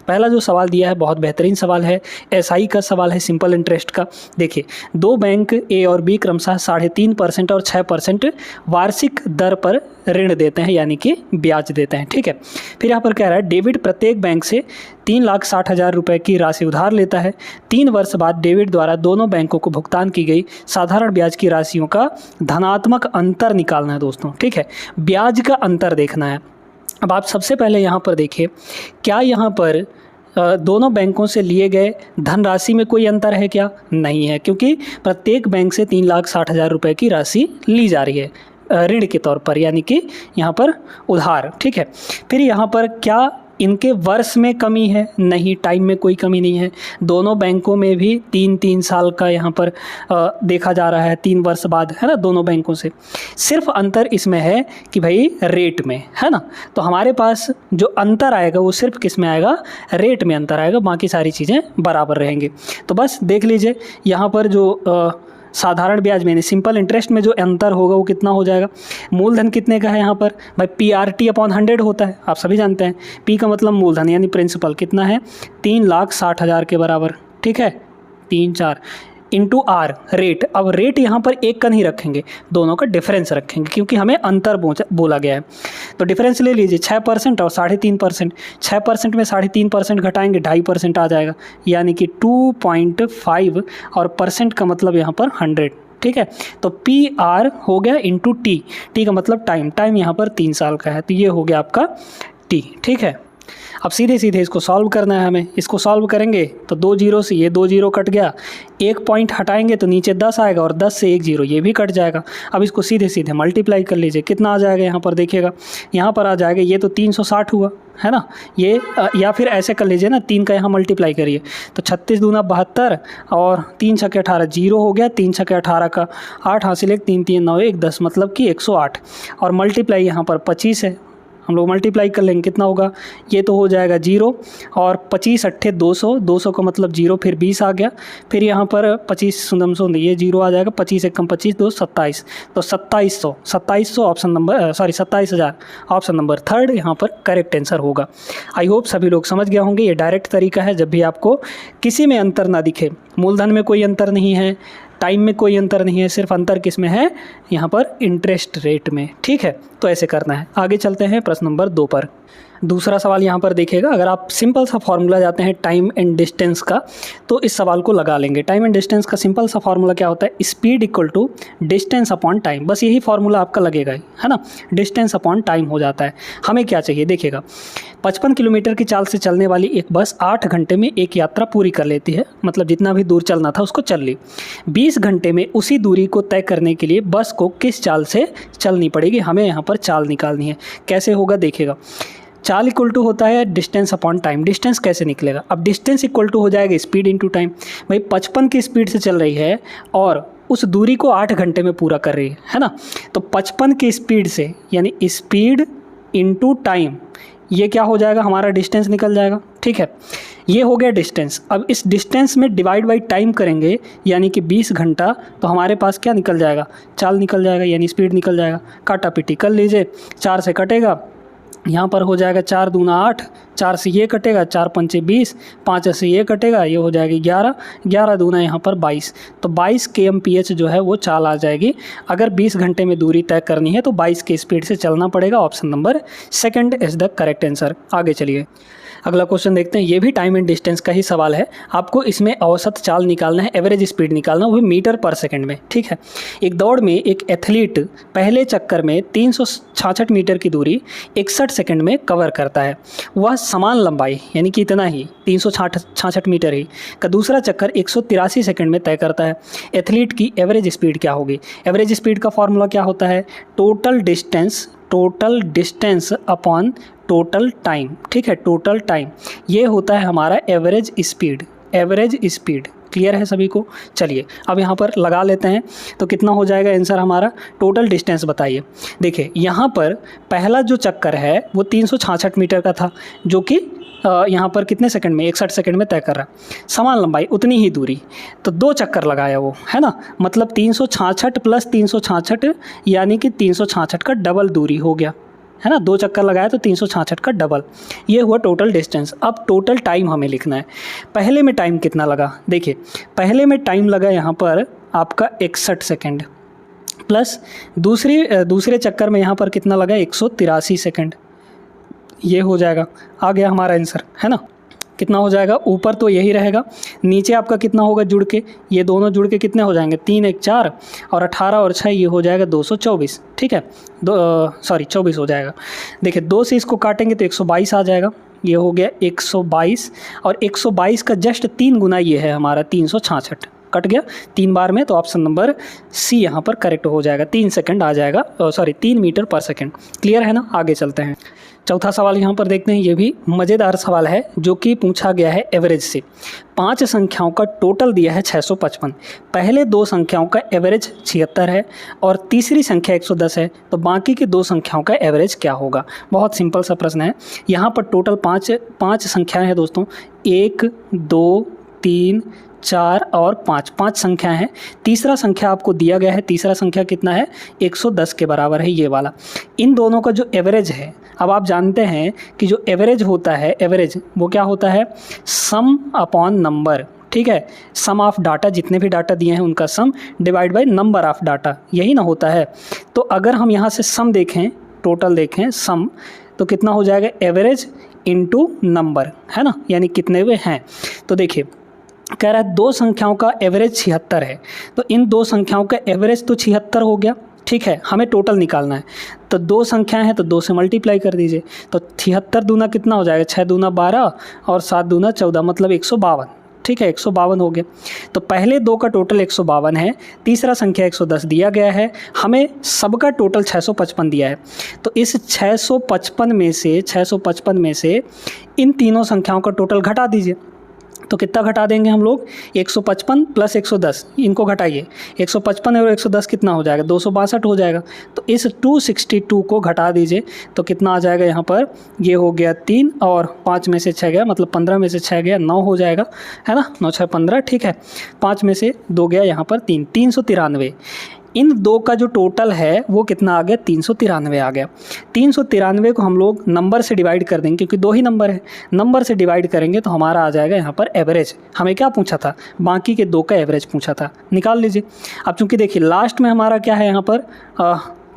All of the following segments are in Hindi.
पहला जो सवाल दिया है बहुत बेहतरीन सवाल है, एसआई का सवाल है, सिंपल इंटरेस्ट का। देखिए, दो बैंक ए और बी क्रमशः 3.5% और 6% वार्षिक दर पर ऋण देते हैं, यानी कि ब्याज देते हैं। ठीक है, फिर यहाँ पर कह रहा है डेविड प्रत्येक बैंक से 3,60,000 रुपये की राशि उधार लेता है। 3 वर्ष बाद डेविड द्वारा दोनों बैंकों को भुगतान की गई साधारण ब्याज की राशियों का धनात्मक अंतर निकालना है दोस्तों। ठीक है, ब्याज का अंतर देखना है। अब आप सबसे पहले यहाँ पर देखिए, क्या यहाँ पर दोनों बैंकों से लिए गए धनराशि में कोई अंतर है क्या? नहीं है, क्योंकि प्रत्येक बैंक से 3,60,000 रुपये की राशि ली जा रही है ऋण के तौर पर, यानी कि यहाँ पर उधार। ठीक है, फिर यहाँ पर क्या इनके वर्ष में कमी है? नहीं, टाइम में कोई कमी नहीं है। दोनों बैंकों में भी 3-3 साल का यहाँ पर देखा जा रहा है, 3 वर्ष बाद, है ना, दोनों बैंकों से। सिर्फ अंतर इसमें है कि भाई रेट में, है ना। तो हमारे पास जो अंतर आएगा वो सिर्फ किस में आएगा? रेट में अंतर आएगा, बाकी सारी चीज़ें बराबर रहेंगी। तो बस देख लीजिए यहाँ पर जो साधारण ब्याज में, सिंपल इंटरेस्ट में जो अंतर होगा वो कितना हो जाएगा? मूलधन कितने का है यहाँ पर? भाई PRT/100 होता है, आप सभी जानते हैं। P का मतलब मूलधन यानी प्रिंसिपल कितना है? 3,60,000 के बराबर। ठीक है, 3-4 इंटू R रेट। अब रेट यहाँ पर एक का नहीं रखेंगे, दोनों का डिफरेंस रखेंगे, क्योंकि हमें अंतर बोला गया है। तो डिफरेंस ले लीजिए, 6% और 3.5%। 6% में 3.5% घटाएंगे, 2.5% आ जाएगा, यानी कि 2.5, और परसेंट का मतलब यहाँ पर 100। ठीक है, तो PR हो गया इंटू T का मतलब टाइम यहाँ पर 3 साल का है, तो ये हो गया आपका T। ठीक है, अब सीधे सीधे इसको सॉल्व करना है हमें। इसको सॉल्व करेंगे तो 2 जीरो से ये 2 जीरो कट गया, 1 पॉइंट हटाएंगे तो नीचे 10 आएगा, और 10 से 1 जीरो ये भी कट जाएगा। अब इसको सीधे सीधे मल्टीप्लाई कर लीजिए, कितना आ जाएगा यहाँ पर देखिएगा, यहाँ पर आ जाएगा, ये तो 360 हुआ, है ना। ये या फिर ऐसे कर लीजिए ना, 3 का यहाँ मल्टीप्लाई करिए तो 36 दूना 72 और 3 छक्के 18, जीरो हो गया। 3 छक्के 18 का 8 हासिल 1, 3 3 9 1 10, मतलब कि 108, और मल्टीप्लाई यहाँ पर 25 है, हम लोग मल्टीप्लाई कर लेंगे, कितना होगा? ये तो हो जाएगा 0, और 25 8 200, 200 का मतलब 0, फिर 20 आ गया, फिर यहाँ पर 25 सुंदम ये 0 आ जाएगा, 25 1 25 2 27, तो 2700 ऑप्शन नंबर 27,000 ऑप्शन नंबर 3 यहाँ पर करेक्ट आंसर होगा। आई होप सभी लोग समझ गए होंगे। ये डायरेक्ट तरीका है, जब भी आपको किसी में अंतर ना दिखे, मूलधन में कोई अंतर नहीं है, टाइम में कोई अंतर नहीं है, सिर्फ अंतर किस में है? यहाँ पर इंटरेस्ट रेट में। ठीक है, तो ऐसे करना है। आगे चलते हैं प्रश्न नंबर 2 पर। दूसरा सवाल यहाँ पर देखिएगा, अगर आप सिंपल सा फार्मूला जाते हैं टाइम एंड डिस्टेंस का, तो इस सवाल को लगा लेंगे। टाइम एंड डिस्टेंस का सिंपल सा फार्मूला क्या होता है? Speed equal to distance upon time. बस यही फार्मूला आपका लगेगा ही, है ना, डिस्टेंस अपॉन टाइम हो जाता है। हमें क्या चाहिए देखिएगा, 55 किलोमीटर की चाल से चलने वाली एक बस 8 घंटे में एक यात्रा पूरी कर लेती है, मतलब जितना भी दूर चलना था उसको चल ली। 20 घंटे में उसी दूरी को तय करने के लिए बस को किस चाल से चलनी पड़ेगी? हमें यहाँ पर चाल निकालनी है। कैसे होगा देखिएगा, चाल इक्वल टू होता है डिस्टेंस अपॉन टाइम। डिस्टेंस कैसे निकलेगा? अब डिस्टेंस इक्वल टू हो जाएगा स्पीड इनटू टाइम। भाई 55 की स्पीड से चल रही है और उस दूरी को 8 घंटे में पूरा कर रही है ना, तो 55 की स्पीड से, यानी स्पीड इनटू टाइम, ये क्या हो जाएगा? हमारा डिस्टेंस निकल जाएगा। ठीक है, ये हो गया डिस्टेंस। अब इस डिस्टेंस में डिवाइड बाई टाइम करेंगे, यानी कि 20 घंटा, तो हमारे पास क्या निकल जाएगा? चाल निकल जाएगा, यानी स्पीड निकल जाएगा। काटा पीटी कर लीजिए, 4 से कटेगा, यहाँ पर हो जाएगा 4 दूना 8, 4 से ये कटेगा, 4 पंचे 20, 5 से ये कटेगा, ये हो जाएगी 11, 11 दूना यहाँ पर 22, तो 22 kmph जो है वो चाल आ जाएगी। अगर 20 घंटे में दूरी तय करनी है तो 22 की स्पीड से चलना पड़ेगा। Option number 2 is the correct answer. आगे चलिए, अगला क्वेश्चन देखते हैं। ये भी टाइम एंड डिस्टेंस का ही सवाल है। आपको इसमें औसत चाल निकालना है, एवरेज स्पीड निकालना, वो भी मीटर पर सेकंड में। ठीक है, एक दौड़ में एक एथलीट पहले चक्कर में 366 मीटर की दूरी 61 सेकंड में कवर करता है। वह समान लंबाई, यानी कि इतना ही 366 मीटर ही का दूसरा चक्कर 183 सेकंड में तय करता है। एथलीट की एवरेज स्पीड क्या होगी? एवरेज स्पीड का फॉर्मूला क्या होता है? Total distance upon total time. ठीक है, टोटल टाइम, ये होता है हमारा एवरेज स्पीड। क्लियर है सभी को? चलिए अब यहाँ पर लगा लेते हैं, तो कितना हो जाएगा आंसर हमारा? टोटल डिस्टेंस बताइए। देखिए यहाँ पर पहला जो चक्कर है वो 366 मीटर का था, जो कि यहाँ पर कितने सेकंड में? 61 सेकंड में तय कर रहा है। समान लंबाई, उतनी ही दूरी, तो 2 चक्कर लगाया वो, है ना, मतलब 366 प्लस 366, यानी कि 366 का डबल दूरी हो गया। है ना, 2 चक्कर लगाया तो 366 का डबल, ये हुआ टोटल डिस्टेंस। अब टोटल टाइम हमें लिखना है। पहले में टाइम कितना लगा, देखिए पहले में टाइम लगा यहाँ पर आपका 61 सेकेंड, प्लस दूसरे चक्कर में यहाँ पर कितना लगा 183 सेकेंड, ये हो जाएगा, आ गया हमारा आंसर, है ना। कितना हो जाएगा, ऊपर तो यही रहेगा, नीचे आपका कितना होगा जुड़ के, ये दोनों जुड़ के कितने हो जाएंगे, 3 1 4 और 18 और 6 ये हो जाएगा 224, ठीक है, 24 हो जाएगा। देखिए 2 से इसको काटेंगे तो 122 आ जाएगा, ये हो गया 122, और 122 का जस्ट 3 गुना ये है हमारा 366, कट गया 3 बार में, तो ऑप्शन नंबर सी यहाँ पर करेक्ट हो जाएगा, 3 सेकंड आ जाएगा, 3 मीटर पर सेकंड। क्लियर है ना, आगे चलते हैं। चौथा सवाल यहाँ पर देखते हैं, ये भी मज़ेदार सवाल है जो कि पूछा गया है एवरेज से। 5 संख्याओं का टोटल दिया है 655, पहले 2 संख्याओं का एवरेज 76 है और तीसरी संख्या 110 है, तो बाकी की 2 संख्याओं का एवरेज क्या होगा। बहुत सिंपल सा प्रश्न है। यहाँ पर टोटल 5 संख्याएँ हैं दोस्तों, 1 2 3 4 और 5 संख्या हैं। तीसरा संख्या आपको दिया गया है, तीसरा संख्या कितना है 110 के बराबर है, ये वाला। इन दोनों का जो एवरेज है, अब आप जानते हैं कि जो एवरेज होता है, एवरेज वो क्या होता है, सम अपॉन नंबर, ठीक है, सम ऑफ डाटा, जितने भी डाटा दिए हैं उनका sum divide by number of data, यही ना होता है। तो अगर हम यहाँ से सम देखें, टोटल देखें सम, तो कितना हो जाएगा एवरेज इनटू नंबर, है ना, यानी कितने वे हैं। तो देखिए कह रहा है 2 संख्याओं का एवरेज 76 है, तो इन 2 संख्याओं का एवरेज तो 76 हो गया, ठीक है, हमें टोटल निकालना है। तो 2 संख्याएं हैं तो 2 से मल्टीप्लाई कर दीजिए, तो 76 दूना कितना हो जाएगा, 6 दूना 12 और 7 दूना 14, मतलब 152, ठीक है, 152 हो गया। तो पहले 2 का टोटल 152 है, तीसरा संख्या 110 दिया गया है, हमें सबका टोटल 655 दिया है। तो इस 655 में से इन तीनों संख्याओं का टोटल घटा दीजिए। तो कितना घटा देंगे हम लोग, 155 प्लस 110, इनको घटाइए, 155 और 110 कितना हो जाएगा, 262 हो जाएगा। तो इस 262 को घटा दीजिए, तो कितना आ जाएगा यहाँ पर, ये हो गया 3 और 5 में से 6 गया, मतलब 15 में से 6 गया 9 हो जाएगा, है ना, 9 6 15, ठीक है, 5 में से 2 गया यहाँ पर 3, 393। इन 2 का जो टोटल है वो कितना आ गया, 393 आ गया। 393 को हम लोग नंबर से डिवाइड कर देंगे, क्योंकि 2 ही नंबर है, नंबर से डिवाइड करेंगे तो हमारा आ जाएगा यहाँ पर एवरेज। हमें क्या पूछा था, बाकी के 2 का एवरेज पूछा था, निकाल लीजिए। अब चूँकि देखिए लास्ट में हमारा क्या है यहाँ पर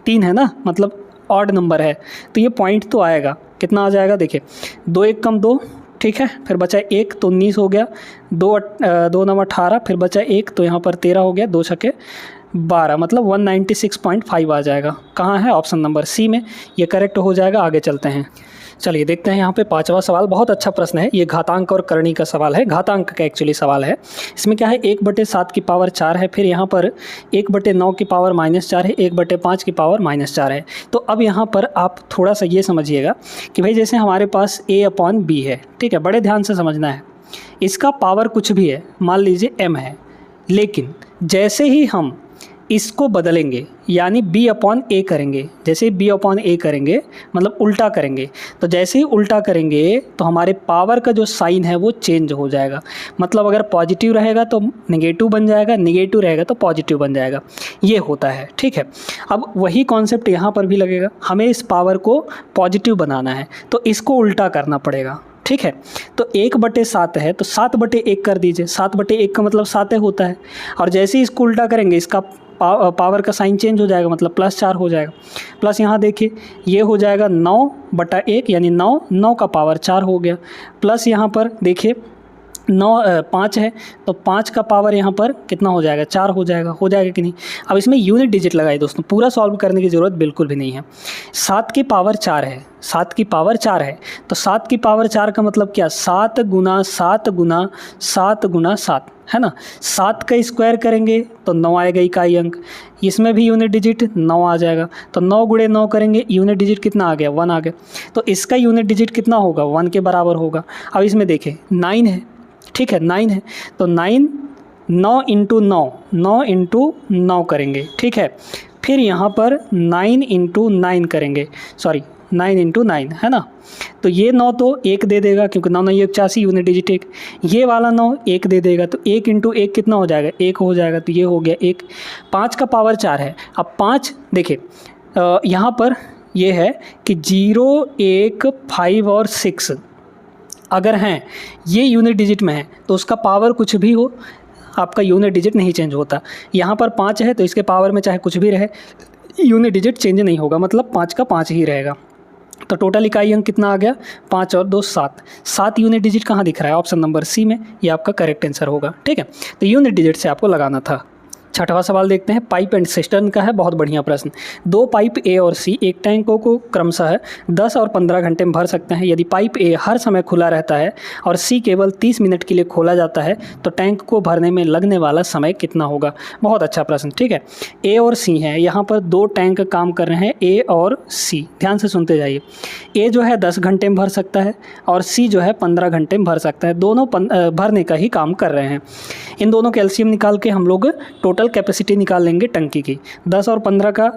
3 है ना, मतलब ऑड नंबर है, तो ये पॉइंट तो आएगा, कितना आ जाएगा, देखिए 2 1 कम 2, ठीक है, फिर बचा 1 तो 19 हो गया, 2 9 18, फिर बचा 1 तो यहाँ पर 13 हो गया, 2 छक्के 12, मतलब 196.5 आ जाएगा। कहाँ है, ऑप्शन नंबर सी में, ये करेक्ट हो जाएगा। आगे चलते हैं, चलिए देखते हैं यहाँ पे 5वां सवाल। बहुत अच्छा प्रश्न है ये, घातांक और करणी का सवाल है, घातांक का एक्चुअली सवाल है। इसमें क्या है, 1/7 की पावर 4 है, फिर यहाँ पर 1/9 की पावर -4 है, 1/5 की पावर -4 है। तो अब यहाँ पर आप थोड़ा सा ये समझिएगा कि भाई जैसे हमारे पास a/b है, ठीक है, बड़े ध्यान से समझना है, इसका पावर कुछ भी है, मान लीजिए m है, लेकिन जैसे ही हम इसको बदलेंगे यानी b/a करेंगे, जैसे b/a करेंगे मतलब उल्टा करेंगे, तो जैसे ही उल्टा करेंगे तो हमारे पावर का जो साइन है वो चेंज हो जाएगा। मतलब अगर पॉजिटिव रहेगा तो नेगेटिव बन जाएगा, नेगेटिव रहेगा तो पॉजिटिव बन जाएगा, ये होता है, ठीक है। अब वही कॉन्सेप्ट यहाँ पर भी लगेगा, हमें इस पावर को पॉजिटिव बनाना है तो इसको उल्टा करना पड़ेगा, ठीक है। तो 1/7 है तो 7/1 कर दीजिए, 7/1 का मतलब 7 होता है, और जैसे ही इसको उल्टा करेंगे इसका पावर का साइन चेंज हो जाएगा, मतलब +4 हो जाएगा। प्लस यहाँ देखिए ये हो जाएगा 9/1 यानी 9 का पावर 4 हो गया, प्लस यहाँ पर देखिए 5 है तो 5 का पावर यहाँ पर कितना हो जाएगा, 4 हो जाएगा कि नहीं। अब इसमें यूनिट डिजिट लगाए दोस्तों, पूरा सॉल्व करने की ज़रूरत बिल्कुल भी नहीं है। 7 की पावर 4 है, 7 की पावर 4 है तो 7 की पावर 4 का मतलब क्या, 7 गुना 7 गुना 7 गुना 7, है ना। 7 का स्क्वायर करेंगे तो 9 आएगा इकाई अंक, इसमें भी यूनिट डिजिट 9 आ जाएगा, तो 9 गुणे 9 करेंगे, यूनिट डिजिट कितना आ गया, 1 आ गया, तो इसका यूनिट डिजिट कितना होगा, 1 के बराबर होगा। अब इसमें देखें 9 है, ठीक है, 9 है तो 9 इंटू 9 करेंगे, ठीक है। फिर यहाँ पर 9 इंटू 9 करेंगे, सॉरी 9 इंटू 9, है ना। तो ये 9 तो 1 दे देगा, क्योंकि 9 9 81 यूनिट डिजिट 1, ये वाला 9 1 दे देगा, तो 1 इंटू 1 कितना हो जाएगा, 1 हो जाएगा, तो ये हो गया 1। 5 का पावर 4 है, अब 5 देखिए यहाँ पर ये है कि 0, 1, 5 और 6 अगर हैं, ये यूनिट डिजिट में है तो उसका पावर कुछ भी हो, आपका यूनिट डिजिट नहीं चेंज होता। यहाँ पर 5 है तो इसके पावर में चाहे कुछ भी रहे, यूनिट डिजिट चेंज नहीं होगा, मतलब 5 का 5 ही रहेगा। तो टोटल इकाई अंक कितना आ गया, 5 और 2 7। 7 यूनिट डिजिट कहाँ दिख रहा है, ऑप्शन नंबर सी में, ये आपका करेक्ट आंसर होगा। ठीक है, तो यूनिट डिजिट से आपको लगाना था। छठवां सवाल देखते हैं, पाइप एंड सिस्टर्न का है, बहुत बढ़िया प्रश्न। 2 पाइप ए और सी एक टैंकों को क्रमशः 10 और 15 घंटे में भर सकते हैं। यदि पाइप ए हर समय खुला रहता है और सी केवल 30 मिनट के लिए खोला जाता है तो टैंक को भरने में लगने वाला समय कितना होगा। बहुत अच्छा प्रश्न। ठीक है, ए और सी हैं, यहाँ पर 2 टैंक काम कर रहे हैं, ए और सी। ध्यान से सुनते जाइए। ए जो है 10 घंटे में भर सकता है और सी जो है 15 घंटे में भर सकता है। दोनों भरने का ही काम कर रहे हैं। इन दोनों के एलसीएम निकाल के हम लोग टोटल कैपेसिटी निकाल लेंगे टंकी की। 10 और 15 का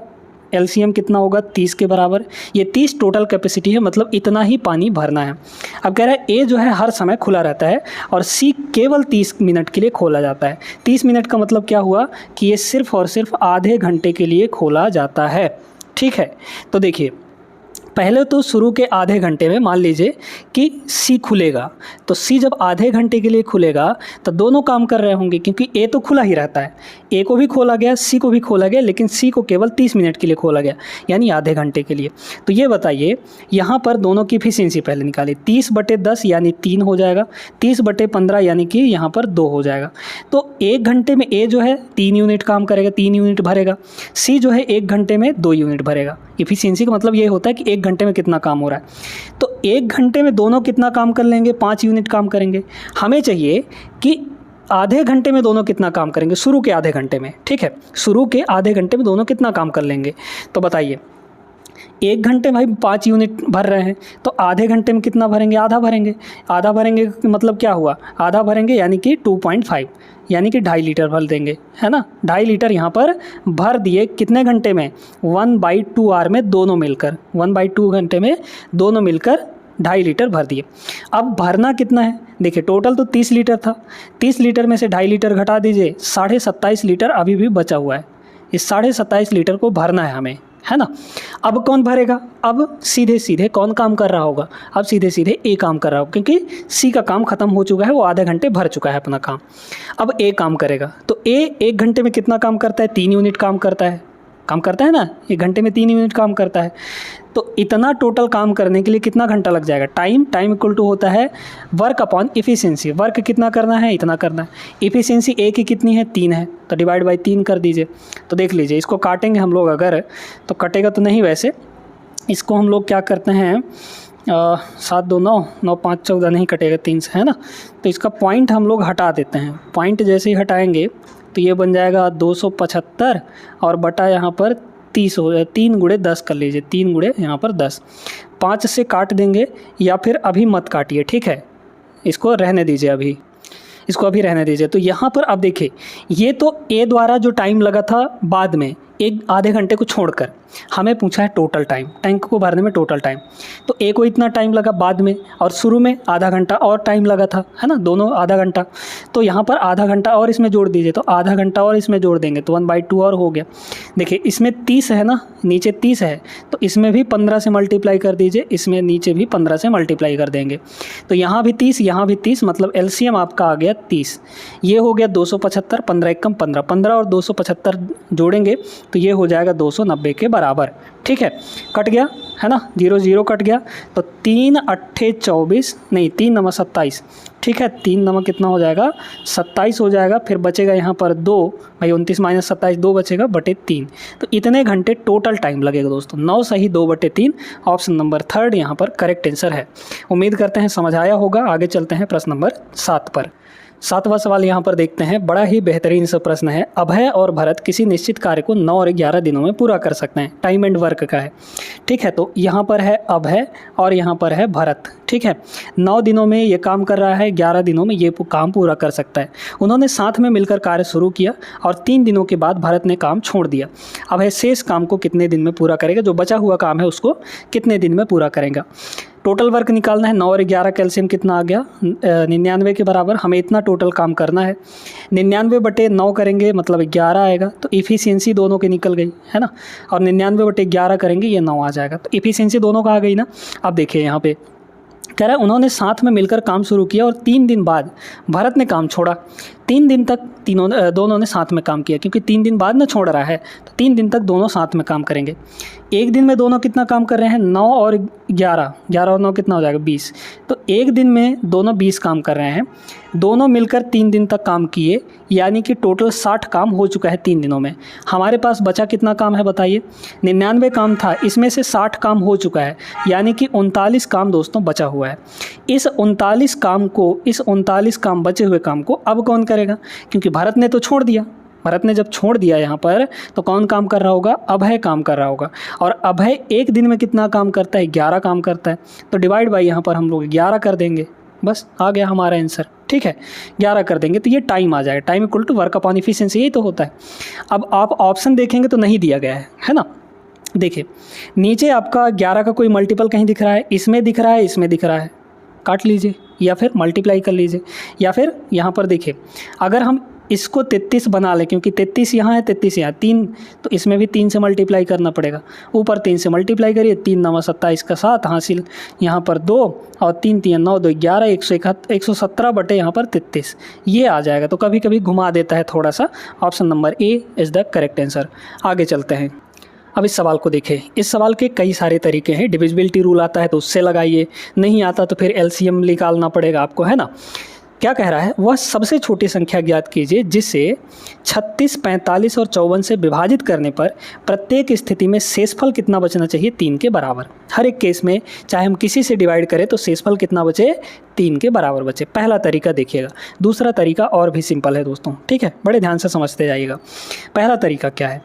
एलसीएम कितना होगा, 30 के बराबर। ये 30 टोटल कैपेसिटी है, मतलब इतना ही पानी भरना है। अब कह रहा है ए जो है हर समय खुला रहता है और सी केवल 30 मिनट के लिए खोला जाता है। 30 मिनट का मतलब क्या हुआ कि ये सिर्फ और सिर्फ आधे घंटे के लिए खोला जाता है। ठीक है, तो देखिए पहले तो शुरू के आधे घंटे में मान लीजिए कि सी खुलेगा, तो सी जब आधे घंटे के लिए खुलेगा तो दोनों काम कर रहे होंगे, क्योंकि ए तो खुला ही रहता है। ए को भी खोला गया, सी को भी खोला गया, लेकिन सी को केवल 30 मिनट के लिए खोला गया, यानी आधे घंटे के लिए। तो ये बताइए यहाँ पर दोनों की एफिशिएंसी पहले निकालिए। 30/10 यानी 3 हो जाएगा, 30/15 यानी कि यहाँ पर 2 हो जाएगा। तो 1 घंटे में ए जो है 3 यूनिट काम करेगा, 3 यूनिट भरेगा। सी जो है 1 घंटे में 2 यूनिट भरेगा। एफिशिएंसी का मतलब ये होता है कि 1 घंटे में कितना काम हो रहा है। तो 1 घंटे में दोनों कितना काम कर लेंगे, 5 यूनिट काम करेंगे। हमें चाहिए कि आधे घंटे में दोनों कितना काम करेंगे, शुरू के आधे घंटे में। ठीक है, शुरू के आधे घंटे में दोनों कितना काम कर लेंगे, तो बताइए। 1 घंटे में भाई 5 यूनिट भर रहे हैं, तो आधे घंटे में कितना भरेंगे, आधा भरेंगे। आधा भरेंगे मतलब क्या हुआ, आधा भरेंगे यानी कि 2.5, यानी कि 2.5 लीटर भर देंगे, है ना। 2.5 लीटर यहाँ पर भर दिए कितने घंटे में, 1/2 आवर में, दोनों मिलकर 1/2 घंटे में दोनों मिलकर 2.5 लीटर भर दिए। अब भरना कितना है, देखिए टोटल तो 30 लीटर था, 30 लीटर में से 2.5 लीटर घटा दीजिए, 27.5 लीटर अभी भी बचा हुआ है। इस 27.5 लीटर को भरना है हमें, है ना। अब कौन भरेगा, अब सीधे सीधे कौन काम कर रहा होगा, अब सीधे सीधे ए काम कर रहा होगा, क्योंकि सी का काम खत्म हो चुका है, वो आधे घंटे भर चुका है अपना काम। अब ए काम करेगा, तो ए 1 घंटे में कितना काम करता है, 3 यूनिट काम करता है ना, 1 घंटे में 3 यूनिट काम करता है। तो इतना टोटल काम करने के लिए कितना घंटा लग जाएगा, टाइम इक्वल टू होता है वर्क अपॉन एफिशिएंसी। वर्क कितना करना है, इतना करना है। एफिशिएंसी ए की कितनी है, 3 है, तो डिवाइड बाई 3 कर दीजिए। तो देख लीजिए, इसको काटेंगे हम लोग अगर, तो कटेगा तो नहीं, वैसे इसको हम लोग क्या करते हैं, 7 2 9 9 5 14 नहीं कटेगा 3 से, है ना। तो इसका पॉइंट हम लोग हटा देते हैं। पॉइंट जैसे ही हटाएंगे तो ये बन जाएगा 275 और बटा यहाँ पर 30 हो जाए, 3 × 10 कर लीजिए, 3 × यहाँ पर 10। 5 से काट देंगे, या फिर अभी मत काटिए, ठीक है, इसको रहने दीजिए, इसको अभी रहने दीजिए। तो यहाँ पर अब देखिए, ये तो ए द्वारा जो टाइम लगा था बाद में, एक आधे घंटे को छोड़कर हमें पूछा है टोटल टाइम, टैंक को भरने में टोटल टाइम। तो ए को इतना टाइम लगा बाद में, और शुरू में आधा घंटा और टाइम लगा था, है ना, दोनों आधा घंटा। तो यहाँ पर आधा घंटा और इसमें जोड़ दीजिए, तो आधा घंटा और इसमें जोड़ देंगे तो 1/2 और हो गया। देखिए इसमें 30 है ना, नीचे 30 है, तो इसमें भी 15 से मल्टीप्लाई कर दीजिए, इसमें नीचे भी 15 से मल्टीप्लाई कर देंगे। तो यहाँ भी 30, यहाँ भी 30, मतलब एलसीएम आपका आ गया 30। ये हो गया 275, 15 × 15, 15 और 275 जोड़ेंगे तो ये हो जाएगा 290 के बराबर। ठीक है, कट गया, है ना, 0 0 कट गया। तो 3 8 24, नहीं 3 9 27, ठीक है, 3 9 कितना हो जाएगा, 27 हो जाएगा। फिर बचेगा यहाँ पर 2, भाई 29 - 27, 2 बचेगा बटे 3। तो इतने घंटे टोटल टाइम लगेगा दोस्तों। 9 सही 2/3, ऑप्शन नंबर 3 यहाँ पर करेक्ट आंसर है। उम्मीद करते हैं समझ आया होगा। आगे चलते हैं प्रश्न नंबर 7 पर। 7वां सवाल यहाँ पर देखते हैं, बड़ा ही बेहतरीन सा प्रश्न है। अभय और भरत किसी निश्चित कार्य को 9 और 11 दिनों में पूरा कर सकते हैं। टाइम एंड वर्क का है, ठीक है। तो यहाँ पर है अभय और यहाँ पर है भरत, ठीक है। 9 दिनों में ये काम कर रहा है, 11 दिनों में ये काम पूरा कर सकता है। उन्होंने साथ में मिलकर कार्य शुरू किया और 3 दिनों के बाद भरत ने काम छोड़ दिया। अभय शेष काम को कितने दिन में पूरा करेगा, जो बचा हुआ काम है उसको कितने दिन में पूरा करेगा। टोटल वर्क निकालना है, 9 और 11 का एलसीएम कितना आ गया 99 के बराबर। हमें इतना टोटल काम करना है, 99/9 करेंगे मतलब 11 आएगा, तो इफ़िशियंसी दोनों की निकल गई है ना, और 99/11 करेंगे ये 9 आ जाएगा, तो इफ़िशियंसी दोनों का आ गई ना। अब देखिए यहाँ पे कह रहा है उन्होंने साथ में मिलकर काम शुरू किया और 3 दिन बाद भरत ने काम छोड़ा। 3 दिन तक दोनों ने साथ में काम किया, क्योंकि 3 दिन बाद ना छोड़ रहा है, तो 3 दिन तक दोनों साथ में काम करेंगे। एक दिन में दोनों कितना काम कर रहे हैं 9 और 11, 11 और 9 कितना हो जाएगा 20, तो एक दिन में दोनों 20 काम कर रहे हैं। दोनों मिलकर 3 दिन तक काम किए, यानी कि टोटल 60 काम हो चुका है 3 दिनों में। हमारे पास बचा कितना काम है बताइए, 99 काम था, इसमें से 60 काम हो चुका है, यानी कि 39 काम दोस्तों बचा हुआ है। इस 39 काम बचे हुए काम को अब कौन करेगा, क्योंकि भारत ने तो छोड़ दिया। भारत ने जब छोड़ दिया यहाँ पर, तो कौन काम कर रहा होगा, अभय काम कर रहा होगा। और अभय एक दिन में कितना काम करता है 11 काम करता है, तो डिवाइड बाई यहाँ पर हम लोग 11 कर देंगे, बस आ गया हमारा आंसर। ठीक है, 11 कर देंगे तो ये टाइम आ जाएगा, time equal to work upon efficiency, यही तो होता है। अब आप ऑप्शन देखेंगे तो नहीं दिया गया है ना। देखिए नीचे आपका 11 का कोई मल्टीपल कहीं दिख रहा है, इसमें दिख रहा है, इसमें दिख रहा है, काट लीजिए या फिर मल्टीप्लाई कर लीजिए, या फिर यहाँ पर देखिए अगर हम इसको 33 बना लें, क्योंकि 33 यहाँ है 33 यहाँ 3, तो इसमें भी 3 से मल्टीप्लाई करना पड़ेगा। ऊपर 3 से मल्टीप्लाई करिए, 3 9 27 का 7 हासिल, यहाँ पर 2 और 3 3 9 2 11, 117 बटे यहाँ पर 33 ये आ जाएगा। तो कभी कभी घुमा देता है थोड़ा सा। Option number A is the correct answer. आगे चलते हैं। अब इस सवाल को देखें, इस सवाल के कई सारे तरीके हैं। डिविजिबिलिटी रूल आता है तो उससे लगाइए, नहीं आता तो फिर एलसीएम निकालना पड़ेगा आपको, है ना। क्या कह रहा है, वह सबसे छोटी संख्या ज्ञात कीजिए जिसे 36, 45 और 54 से विभाजित करने पर प्रत्येक स्थिति में शेषफल कितना बचना चाहिए 3 के बराबर। हर एक केस में चाहे हम किसी से डिवाइड करें तो शेषफल कितना बचे 3 के बराबर बचे। पहला तरीका देखिएगा, दूसरा तरीका और भी सिंपल है दोस्तों, ठीक है, बड़े ध्यान से समझते जाइएगा। पहला तरीका क्या है,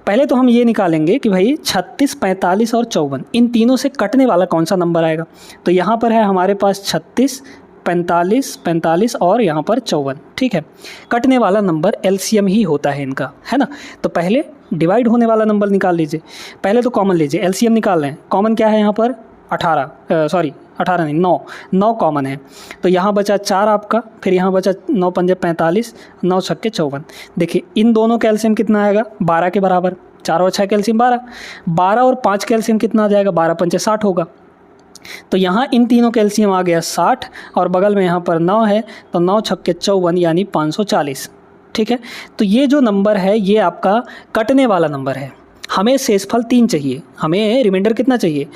पहले तो हम ये निकालेंगे कि भाई 36, 45 और 54 इन तीनों से कटने वाला कौन सा नंबर आएगा। तो यहाँ पर है हमारे पास 36, 45 और यहाँ पर 54, ठीक है। कटने वाला नंबर एलसीएम ही होता है इनका, है ना। तो पहले डिवाइड होने वाला नंबर निकाल लीजिए, पहले तो कॉमन लीजिए, एलसीएम निकाल रहे हैं। कॉमन क्या है यहाँ पर 9 कॉमन है, तो यहाँ बचा 4 आपका, फिर यहाँ बचा 9 पंजे 45, 9 छक्के 54। देखिए इन दोनों का एलसीएम कितना आएगा 12 के बराबर, 4 और 6 का एलसीएम 12 और 5 का एलसीएम कितना आ जाएगा 12 पंजे 60 होगा। तो यहाँ इन तीनों का एलसीएम आ गया 60 और बगल में यहाँ पर 9 है, तो 9 छक्के 54 यानी 540, ठीक है। तो ये जो नंबर है ये आपका कटने वाला नंबर है। हमें शेषफल 3 चाहिए, हमें रिमाइंडर कितना चाहिए,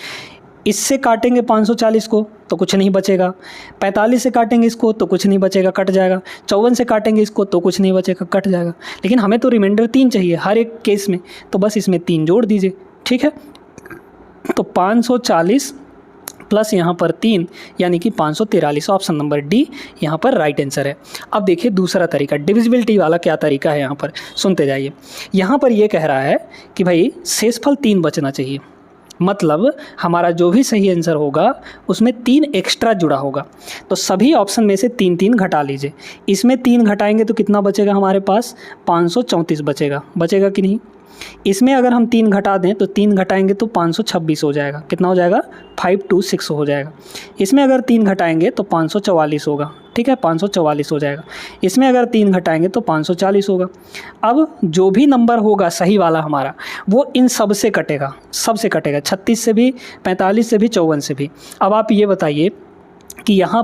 इससे काटेंगे 540 को तो कुछ नहीं बचेगा, 45 से काटेंगे इसको तो कुछ नहीं बचेगा, कट जाएगा, 54 से काटेंगे इसको तो कुछ नहीं बचेगा, कट जाएगा। लेकिन हमें तो रिमाइंडर 3 चाहिए हर एक केस में, तो बस इसमें 3 जोड़ दीजिए, ठीक है। तो 540 प्लस यहाँ पर 3 यानी कि 543, ऑप्शन नंबर डी यहाँ पर राइट आंसर है। अब देखिए दूसरा तरीका, डिविजिबिलिटी वाला क्या तरीका है यहाँ पर, सुनते जाइए। यहाँ पर ये कह रहा है कि भाई शेषफल 3 बचना चाहिए, मतलब हमारा जो भी सही आंसर होगा उसमें 3 एक्स्ट्रा जुड़ा होगा। तो सभी ऑप्शन में से 3 3 घटा लीजिए, इसमें 3 घटाएंगे तो कितना बचेगा हमारे पास 534 बचेगा कि नहीं। इसमें अगर हम 3 घटा दें तो 3 घटाएंगे तो 526 हो जाएगा, कितना हो जाएगा 526 हो जाएगा। इसमें अगर 3 घटाएंगे तो 544 होगा, ठीक है, 544 हो जाएगा। इसमें अगर 3 घटाएंगे तो 540 होगा। अब जो भी नंबर होगा सही वाला हमारा वो इन सब से कटेगा, 36 से भी, 45 से भी, 54 से भी। अब आप ये बताइए कि यहाँ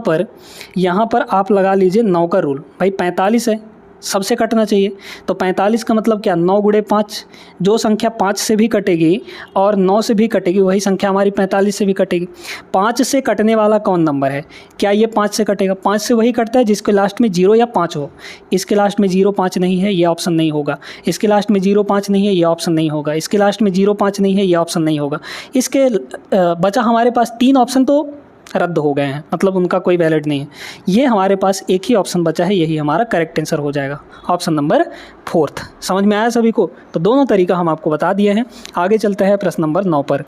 पर आप लगा लीजिए 9 का रूल, भाई 45 है सबसे कटना चाहिए, तो 45 का मतलब क्या 9 गुणे 5, जो संख्या 5 से भी कटेगी और 9 से भी कटेगी वही संख्या हमारी 45 से भी कटेगी। 5 से कटने वाला कौन नंबर है, क्या ये 5 से कटेगा, 5 से वही कटता है जिसके लास्ट में 0 या 5 हो। इसके लास्ट में 0 5 नहीं है, ये ऑप्शन नहीं होगा। इसके लास्ट में 0 5 नहीं है, ये ऑप्शन नहीं होगा। इसके लास्ट में 0 5 नहीं है, ये ऑप्शन नहीं होगा। इसके बचा हमारे पास 3 ऑप्शन तो रद्द हो गए हैं, मतलब उनका कोई वैलिड नहीं है। ये हमारे पास एक ही ऑप्शन बचा है, यही हमारा करेक्ट आंसर हो जाएगा, ऑप्शन नंबर 4। समझ में आया सभी को। तो दोनों तरीका हम आपको बता दिए हैं। आगे चलते हैं प्रश्न नंबर 9 पर।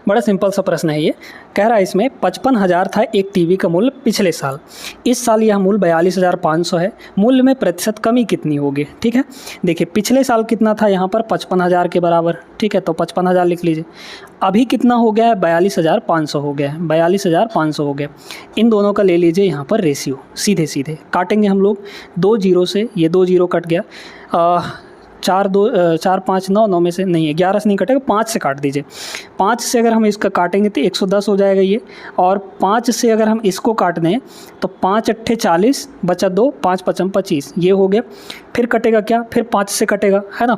बड़ा सिंपल सा प्रश्न है ये। कह रहा है इसमें 55,000 था एक टीवी का मूल्य पिछले साल, इस साल यह मूल्य 42,500 है, मूल्य में प्रतिशत कमी कितनी होगी। ठीक है, देखिए पिछले साल कितना था यहाँ पर 55,000 के बराबर। ठीक है, तो 55,000 लिख लीजिए। अभी कितना हो गया है 42,500 हो गया है, 42,500 हो गया। इन दोनों का ले लीजिए यहाँ पर रेशियो, सीधे सीधे काटेंगे हम लोग 2 जीरो से, ये 2 जीरो कट गया, 4 5 9 9 में से नहीं है, 11 से नहीं कटेगा, 5 से काट दीजिए। 5 से अगर हम इसका काटेंगे तो 110 हो जाएगा ये, और 5 से अगर हम इसको काट दें तो 5 अट्ठे 40 बचा 2, 5 पचम 25, ये हो गया। फिर कटेगा क्या, फिर 5 से कटेगा, है ना,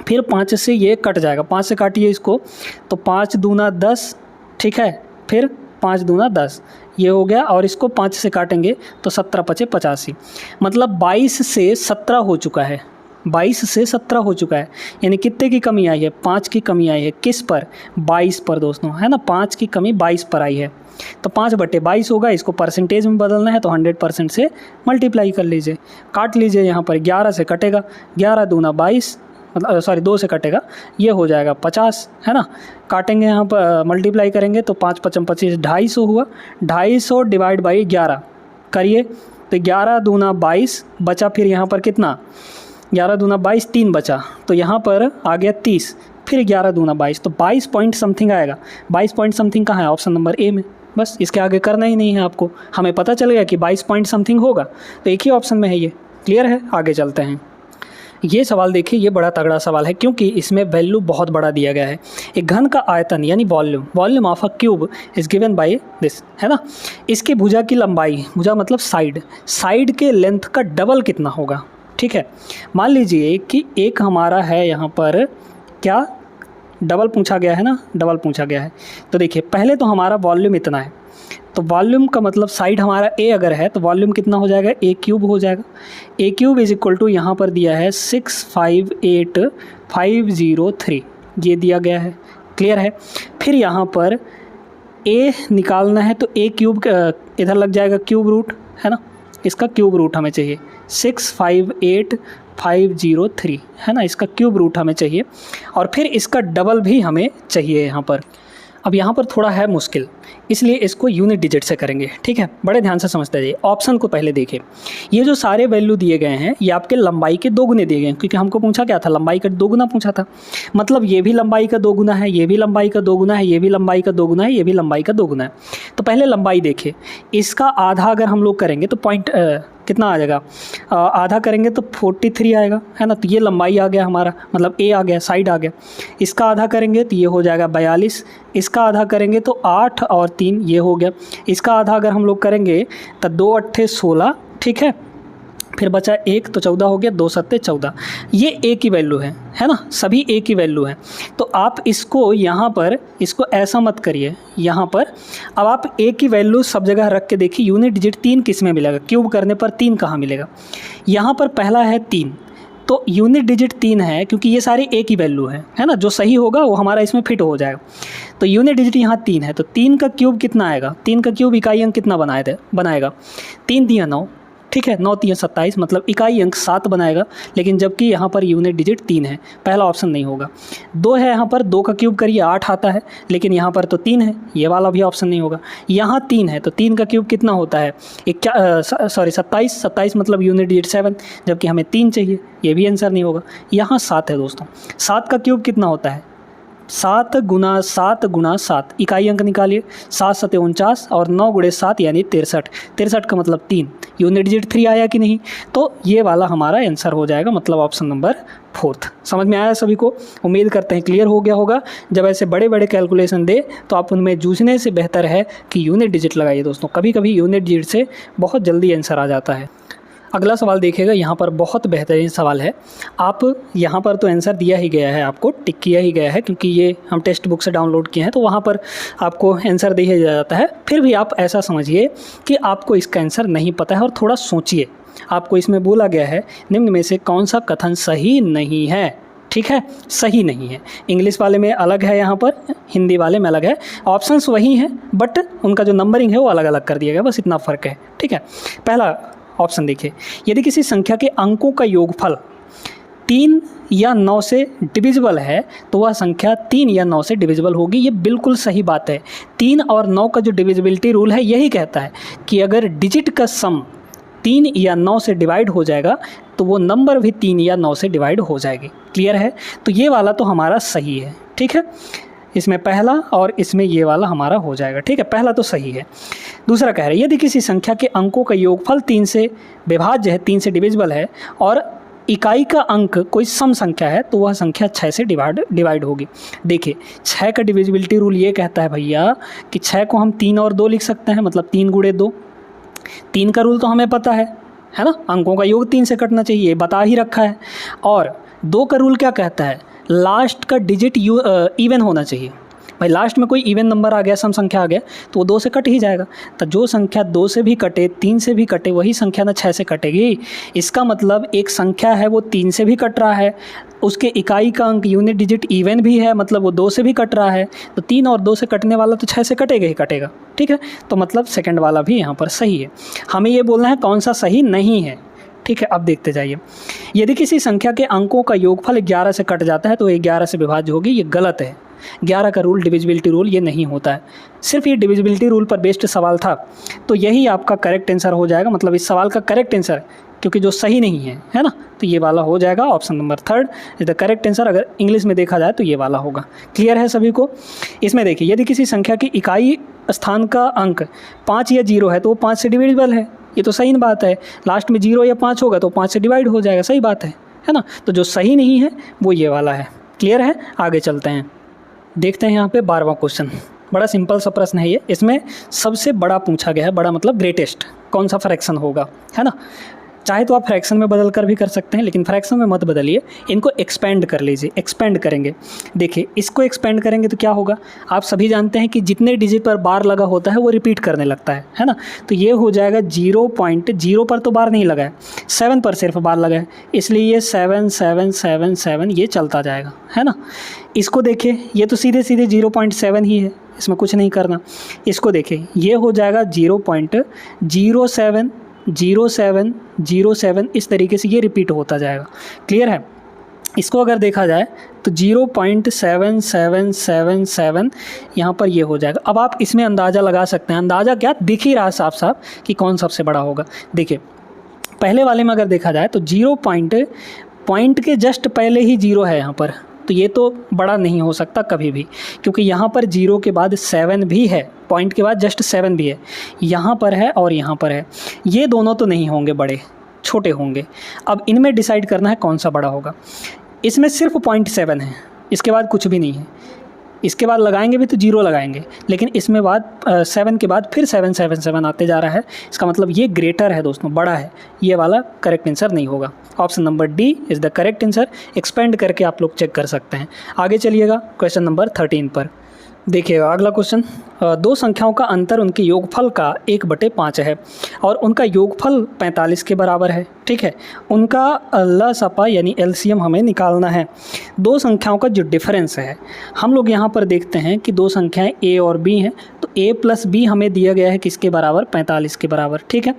फिर 5 से ये कट जाएगा, 5 से काटिए इसको तो 5 दूना 10, ठीक है, फिर 5 दूना 10 ये हो गया, और इसको 5 से काटेंगे तो 17 पचे 85, मतलब 22 से 17 हो चुका है, 22 से 17 हो चुका है। यानी कितने की कमी आई है, 5 की कमी आई है। किस पर, 22 पर दोस्तों, है ना, 5 की कमी 22 पर आई है। तो 5/22 होगा, इसको परसेंटेज में बदलना है तो 100% से मल्टीप्लाई कर लीजिए, काट लीजिए। यहाँ पर 11 से कटेगा, 11 दूना 22, मतलब सॉरी 2 से कटेगा, ये हो जाएगा 50, है ना। काटेंगे यहाँ पर, मल्टीप्लाई करेंगे तो 5 पचम 25, 250 हुआ। 250 डिवाइड बाई 11 करिए तो 11 दूना 22 बचा, फिर यहाँ पर कितना, 11 दूना 22, 3 बचा, तो यहाँ पर आ गया 30, फिर 11 दूना 22, तो 22 पॉइंट समथिंग आएगा। 22 पॉइंट समथिंग कहाँ है, ऑप्शन नंबर ए में। बस इसके आगे करना ही नहीं है आपको, हमें पता चल गया कि 22 पॉइंट समथिंग होगा, तो एक ही ऑप्शन में है ये। क्लियर है, आगे चलते हैं। ये सवाल देखिए, ये बड़ा तगड़ा सवाल है क्योंकि इसमें वैल्यू बहुत बड़ा दिया गया है। एक घन का आयतन यानी volume of a cube is given by this, है ना। इसकी भुजा की लंबाई, भुजा मतलब साइड के लेंथ का डबल कितना होगा। ठीक है, मान लीजिए कि एक हमारा है यहाँ पर क्या, डबल पूछा गया है ना, डबल पूछा गया है। तो देखिए पहले तो हमारा वॉल्यूम इतना है, तो वॉल्यूम का मतलब साइड हमारा ए अगर है तो वॉल्यूम कितना हो जाएगा, ए क्यूब हो जाएगा। ए क्यूब इज इक्वल टू यहाँ पर दिया है 658,503, ये दिया गया है। क्लियर है, फिर यहाँ पर ए निकालना है तो ए क्यूब इधर लग जाएगा क्यूब रूट, है ना, इसका क्यूब रूट हमें चाहिए 658,503, है ना, इसका क्यूब रूट हमें चाहिए, और फिर इसका डबल भी हमें चाहिए यहाँ पर। अब यहाँ पर थोड़ा है मुश्किल, इसलिए इसको यूनिट डिजिट से करेंगे। ठीक है, बड़े ध्यान से समझते जाइए। ऑप्शन को पहले देखिए, ये जो सारे वैल्यू दिए गए हैं ये आपके लंबाई के 2 गुने दिए गए हैं, क्योंकि हमको पूछा क्या था, लंबाई का 2 गुना पूछा था। मतलब ये भी लंबाई का 2 गुना है, ये भी लंबाई का 2 गुना है, ये भी लंबाई का 2 गुना है, ये भी लंबाई का 2 गुना है। तो पहले लंबाई देखिए, इसका आधा अगर हम लोग करेंगे तो पॉइंट कितना आ जाएगा, आधा करेंगे तो 43 आएगा, है ना। तो ये लंबाई आ गया हमारा, मतलब ए आ गया, साइड आ गया। इसका आधा करेंगे तो ये हो जाएगा 42, इसका आधा करेंगे तो 8 और 3 ये हो गया। इसका आधा अगर हम लोग करेंगे तो 2 अट्ठे 16, ठीक है, फिर बचा 1 तो 14 हो गया, 2 सत्ते 14। ये ए की वैल्यू है ना, सभी ए की वैल्यू है। तो आप इसको यहाँ पर, इसको ऐसा मत करिए यहाँ पर। अब आप ए की वैल्यू सब जगह रख के देखिए, यूनिट डिजिट 3 किस में मिलेगा, क्यूब करने पर 3 कहाँ मिलेगा। यहाँ पर पहला है 3, तो यूनिट डिजिट 3 है क्योंकि ये सारी ए की वैल्यू है ना, जो सही होगा वो हमारा इसमें फिट हो जाएगा। तो यूनिट डिजिट यहाँ 3 है, तो 3 का क्यूब कितना आएगा, 3 का क्यूब इकाई अंक कितना बनाएगा 3 दिया 9, ठीक है, 9 3 27, मतलब इकाई अंक 7 बनाएगा। लेकिन जबकि यहाँ पर यूनिट डिजिट 3 है, पहला ऑप्शन नहीं होगा। 2 है यहाँ पर, 2 का क्यूब करिए 8 आता है, लेकिन यहाँ पर तो 3 है, ये वाला भी ऑप्शन नहीं होगा। यहाँ 3 है तो 3 का क्यूब कितना होता है, 27 मतलब यूनिट डिजिट 7, जबकि हमें 3 चाहिए, ये भी आंसर नहीं होगा। यहाँ 7 है दोस्तों, 7 का क्यूब कितना होता है, 7 गुना 7 इकाई अंक निकालिए, 7 सते 49 और 9 गुणे 7 यानी 63 का मतलब 3, यूनिट डिजिट 3 आया कि नहीं। तो ये वाला हमारा आंसर हो जाएगा, मतलब ऑप्शन नंबर 4। समझ में आया सभी को, उम्मीद करते हैं क्लियर हो गया होगा। जब ऐसे बड़े बड़े कैलकुलेशन दे तो आप उनमें जूझने से बेहतर है कि यूनिट डिजिट लगाइए दोस्तों, कभी कभी यूनिट डिजिट से बहुत जल्दी आंसर आ जाता है। अगला सवाल देखिएगा, यहाँ पर बहुत बेहतरीन सवाल है। आप यहाँ पर तो आंसर दिया ही गया है, आपको टिक किया ही गया है, क्योंकि ये हम टेक्स्ट बुक से डाउनलोड किए हैं, तो वहाँ पर आपको आंसर दिया जाता है। फिर भी आप ऐसा समझिए कि आपको इसका आंसर नहीं पता है और थोड़ा सोचिए। आपको इसमें बोला गया है निम्न में से कौन सा कथन सही नहीं है, ठीक है, सही नहीं है। इंग्लिश वाले में अलग है, यहाँ पर हिंदी वाले में अलग है। ऑप्शंस वही हैं बट उनका जो नंबरिंग है वो अलग अलग कर दिया गया, बस इतना फ़र्क है, ठीक है। पहला ऑप्शन देखिए, यदि किसी संख्या के अंकों का योगफल 3 या 9 से डिविजिबल है तो वह संख्या 3 या 9 से डिविजिबल होगी। ये बिल्कुल सही बात है। 3 और 9 का जो डिविजिबिलिटी रूल है यही कहता है कि अगर डिजिट का सम 3 या 9 से डिवाइड हो जाएगा तो वो नंबर भी 3 या 9 से डिवाइड हो जाएगी। क्लियर है? तो ये वाला तो हमारा सही है। ठीक है, इसमें पहला और इसमें ये वाला हमारा हो जाएगा। ठीक है, पहला तो सही है। दूसरा कह रहे हैं यदि किसी संख्या के अंकों का योगफल 3 से विभाज्य है, 3 से डिविजिबल है और इकाई का अंक कोई सम संख्या है तो वह संख्या 6 से डिवाइड होगी। देखिए 6 का डिविजिबिलिटी रूल ये कहता है भैया कि 6 को हम 3 और 2 लिख सकते हैं, मतलब 3 गुणे 2। 3 का रूल तो हमें पता है ना, अंकों का योग 3 से कटना चाहिए, ये बता ही रखा है। और 2 का रूल क्या कहता है, लास्ट का डिजिट इवन होना चाहिए। भाई लास्ट में कोई इवन नंबर आ गया, सम संख्या आ गया तो वो 2 से कट ही जाएगा। तो जो संख्या 2 से भी कटे, 3 से भी कटे, वही संख्या ना 6 से कटेगी। इसका मतलब एक संख्या है वो 3 से भी कट रहा है, उसके इकाई का अंक यूनिट डिजिट इवन भी है, मतलब वो 2 से भी कट रहा है। तो 3 और 2 से कटने वाला तो 6 से कटेगा ही कटेगा। ठीक है, तो मतलब सेकंड वाला भी यहाँ पर सही है। हमें ये बोलना है कौन सा सही नहीं है। ठीक है, अब देखते जाइए। यदि किसी संख्या के अंकों का योगफल 11 से कट जाता है तो 11 से विभाज्य होगी। ये गलत है। 11 का रूल डिविजिबिलिटी रूल ये नहीं होता है। सिर्फ ये डिविजिबिलिटी रूल पर बेस्ड सवाल था तो यही आपका करेक्ट आंसर हो जाएगा, मतलब इस सवाल का करेक्ट आंसर, क्योंकि जो सही नहीं है ना, तो ये वाला हो जाएगा। Option number 3 is the correct answer. अगर इंग्लिश में देखा जाए तो ये वाला होगा। क्लियर है सभी को? इसमें देखिए यदि किसी संख्या की इकाई स्थान का अंक 5 या 0 है तो वो 5 से डिविजिबल है। ये तो सही बात है। लास्ट में 0 या 5 होगा तो 5 से डिवाइड हो जाएगा, सही बात है ना। तो जो सही नहीं है वो ये वाला है। क्लियर है? आगे चलते हैं, देखते हैं यहाँ पे 12वां क्वेश्चन। बड़ा सिंपल सा प्रश्न है ये। इसमें सबसे बड़ा पूछा गया है, बड़ा मतलब ग्रेटेस्ट, कौन सा फ्रैक्शन होगा, है ना। चाहे तो आप फ्रैक्शन में बदल कर भी कर सकते हैं, लेकिन फ्रैक्शन में मत बदलिए, इनको एक्सपेंड कर लीजिए। एक्सपेंड करेंगे, देखिए इसको एक्सपेंड करेंगे तो क्या होगा। आप सभी जानते हैं कि जितने डिजिट पर बार लगा होता है वो रिपीट करने लगता है ना। तो ये हो जाएगा 0.0 पर तो बार नहीं लगा है, 7 पर सिर्फ बार लगा है, इसलिए ये 7 7 7 7 ये चलता जाएगा, है ना। इसको देखिए, ये तो सीधे सीधे 0.7 ही है, इसमें कुछ नहीं करना। इसको देखिए, ये हो जाएगा 0.07 07 07, इस तरीके से ये रिपीट होता जाएगा। क्लियर है? इसको अगर देखा जाए तो 0.7777 यहाँ पर ये हो जाएगा। अब आप इसमें अंदाज़ा लगा सकते हैं, अंदाज़ा क्या, दिख ही रहा साफ साफ कि कौन सबसे बड़ा होगा। देखिए पहले वाले में अगर देखा जाए तो 0 पॉइंट के जस्ट पहले ही 0 है यहाँ पर, तो ये तो बड़ा नहीं हो सकता कभी भी, क्योंकि यहाँ पर 0 के बाद 7 भी है, पॉइंट के बाद जस्ट 7 भी है, यहाँ पर है और यहाँ पर है। ये दोनों तो नहीं होंगे बड़े, छोटे होंगे। अब इनमें डिसाइड करना है कौन सा बड़ा होगा। इसमें सिर्फ 0.7 है, इसके बाद कुछ भी नहीं है। इसके बाद लगाएंगे भी तो 0 लगाएंगे, लेकिन इसमें बाद 7 के बाद फिर 777 आते जा रहा है। इसका मतलब ये ग्रेटर है दोस्तों, बड़ा है। ये वाला करेक्ट आंसर नहीं होगा। Option number D is the correct answer. Expand करके आप लोग चेक कर सकते हैं। आगे चलिएगा क्वेश्चन नंबर 13 पर। देखिएगा अगला क्वेश्चन, दो संख्याओं का अंतर उनके योगफल का 1/5 है और उनका योगफल 45 के बराबर है। ठीक है, उनका लसापा यानी एलसीएम हमें निकालना है। दो संख्याओं का जो डिफरेंस है, हम लोग यहाँ पर देखते हैं कि दो संख्याएं ए और बी हैं, तो ए प्लस बी हमें दिया गया है किसके बराबर, 45 के बराबर। ठीक है,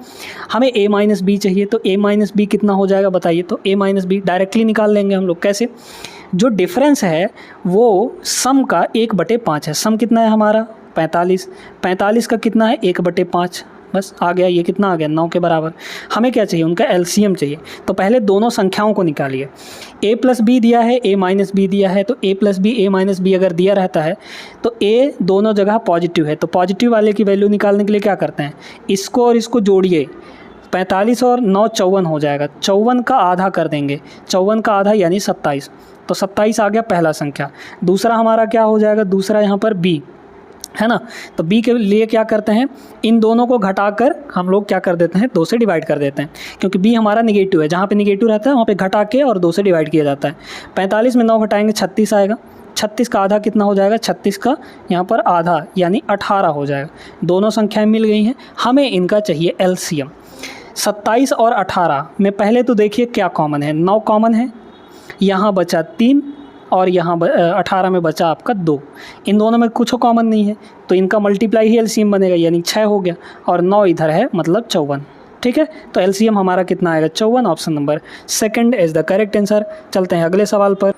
हमें ए माइनस बी चाहिए, तो ए माइनस बी कितना हो जाएगा बताइए। तो ए माइनस बी डायरेक्टली निकाल लेंगे हम लोग। कैसे? जो डिफरेंस है वो सम का 1/5 है। सम कितना है हमारा 45, 45 का कितना है 1/5, बस आ गया। ये कितना आ गया 9 के बराबर। हमें क्या चाहिए, उनका एलसीएम चाहिए। तो पहले दोनों संख्याओं को निकालिए। ए प्लस बी दिया है, ए माइनस बी दिया है, तो ए प्लस बी ए माइनस बी अगर दिया रहता है तो ए दोनों जगह पॉजिटिव है, तो पॉजिटिव वाले की वैल्यू निकालने के लिए क्या करते हैं, इसको और इसको जोड़िए। 45 और 9 54 हो जाएगा। 54 का आधा कर देंगे, 54 का आधा यानी 27, तो 27 आ गया पहला संख्या। दूसरा हमारा क्या हो जाएगा, दूसरा यहाँ पर बी है ना। तो बी के लिए क्या करते हैं, इन दोनों को घटाकर हम लोग क्या कर देते हैं, 2 से डिवाइड कर देते हैं, क्योंकि बी हमारा निगेटिव है। जहाँ पे निगेटिव रहता है वहाँ पे घटा के और 2 से डिवाइड किया जाता है। 45 में 9 घटाएंगे 36 आएगा। 36 का आधा कितना हो जाएगा, 36 का यहाँ पर आधा यानी 18 हो जाएगा। दोनों संख्याएँ मिल गई हैं, हमें इनका चाहिए एलसीएम। 27 और 18 में पहले तो देखिए क्या कॉमन है, 9 कॉमन है, यहाँ बचा 3 और यहाँ 18 में बचा आपका 2। इन दोनों में कुछ कॉमन नहीं है, तो इनका मल्टीप्लाई ही एलसीएम बनेगा, यानी 6 हो गया। और 9 इधर है मतलब 54। ठीक है। तो एलसीएम हमारा कितना आएगा 54, option number second is the correct answer. चलते हैं अगले सवाल पर।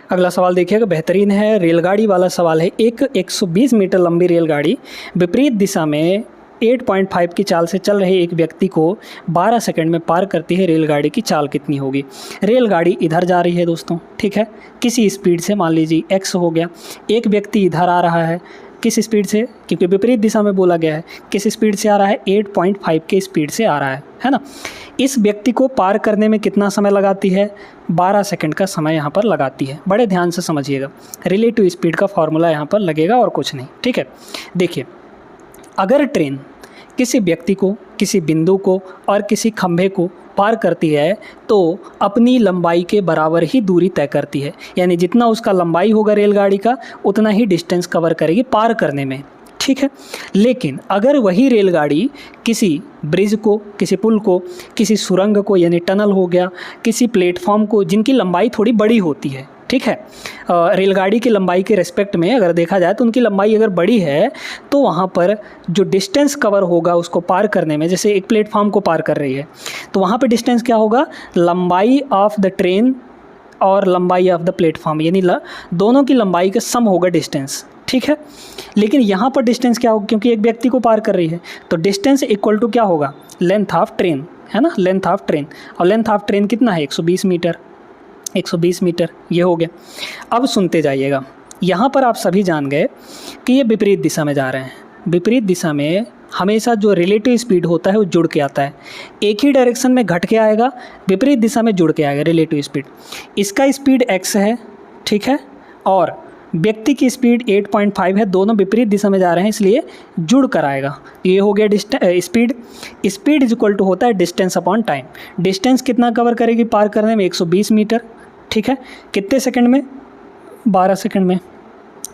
अगला सवाल देखिएगा, बेहतरीन है, रेलगाड़ी वाला सवाल है। एक 120 मीटर लंबी रेलगाड़ी विपरीत दिशा में 8.5 की चाल से चल रहे एक व्यक्ति को 12 सेकंड में पार करती है। रेलगाड़ी की चाल कितनी होगी? रेलगाड़ी इधर जा रही है दोस्तों, ठीक है, किसी स्पीड से, मान लीजिए x हो गया। एक व्यक्ति इधर आ रहा है, किस स्पीड से, क्योंकि विपरीत दिशा में बोला गया है, किस स्पीड से आ रहा है? 8.5 के स्पीड से आ रहा है ना। इस व्यक्ति को पार करने में कितना समय लगाती है? 12 सेकंड का समय यहाँ पर लगाती है। बड़े ध्यान से समझिएगा, रिलेटिव स्पीड का फॉर्मूला यहाँ पर लगेगा और कुछ नहीं, ठीक है। देखिए, अगर ट्रेन किसी व्यक्ति को, किसी बिंदु को और किसी खंभे को पार करती है तो अपनी लंबाई के बराबर ही दूरी तय करती है, यानी जितना उसका लंबाई होगा रेलगाड़ी का उतना ही डिस्टेंस कवर करेगी पार करने में, ठीक है। लेकिन अगर वही रेलगाड़ी किसी ब्रिज को, किसी पुल को, किसी सुरंग को यानी टनल हो गया, किसी प्लेटफॉर्म को जिनकी लंबाई थोड़ी बड़ी होती है, ठीक है, रेलगाड़ी की लंबाई के रिस्पेक्ट में अगर देखा जाए तो उनकी लंबाई अगर बड़ी है तो वहाँ पर जो डिस्टेंस कवर होगा उसको पार करने में, जैसे एक प्लेटफॉर्म को पार कर रही है तो वहाँ पे डिस्टेंस क्या होगा? लंबाई ऑफ द ट्रेन और लंबाई ऑफ द प्लेटफॉर्म, यानी दोनों की लंबाई का सम होगा डिस्टेंस, ठीक है। लेकिन यहाँ पर डिस्टेंस क्या होगा? क्योंकि एक व्यक्ति को पार कर रही है तो डिस्टेंस इक्वल टू क्या होगा? लेंथ ऑफ ट्रेन, है ना, लेंथ ऑफ ट्रेन। और लेंथ ऑफ ट्रेन कितना है? 120 मीटर। 120 मीटर ये हो गया। अब सुनते जाइएगा, यहाँ पर आप सभी जान गए कि ये विपरीत दिशा में जा रहे हैं। विपरीत दिशा में हमेशा जो रिलेटिव स्पीड होता है वो जुड़ के आता है, एक ही डायरेक्शन में घट के आएगा, विपरीत दिशा में जुड़ के आएगा रिलेटिव स्पीड। इसका स्पीड x है, ठीक है, और व्यक्ति की स्पीड 8.5 है, दोनों विपरीत दिशा में जा रहे हैं इसलिए जुड़ कर आएगा। ये हो गया speed. Speed is equal to होता है डिस्टेंस अपॉन टाइम। डिस्टेंस कितना कवर करेगी पार करने में? 120 मीटर, ठीक है। कितने सेकंड में? 12 सेकंड में।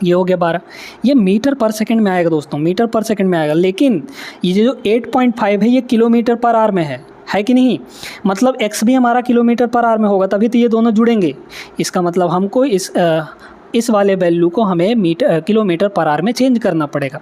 ये हो गया 12। ये मीटर पर सेकंड में आएगा दोस्तों, मीटर पर सेकंड में आएगा। लेकिन ये जो 8.5 है ये किलोमीटर पर आवर में है कि नहीं? मतलब x भी हमारा किलोमीटर पर आवर में होगा, तभी तो ये दोनों जुड़ेंगे। इसका मतलब हमको इस वाले वैल्यू को हमें किलोमीटर पर आवर में चेंज करना पड़ेगा।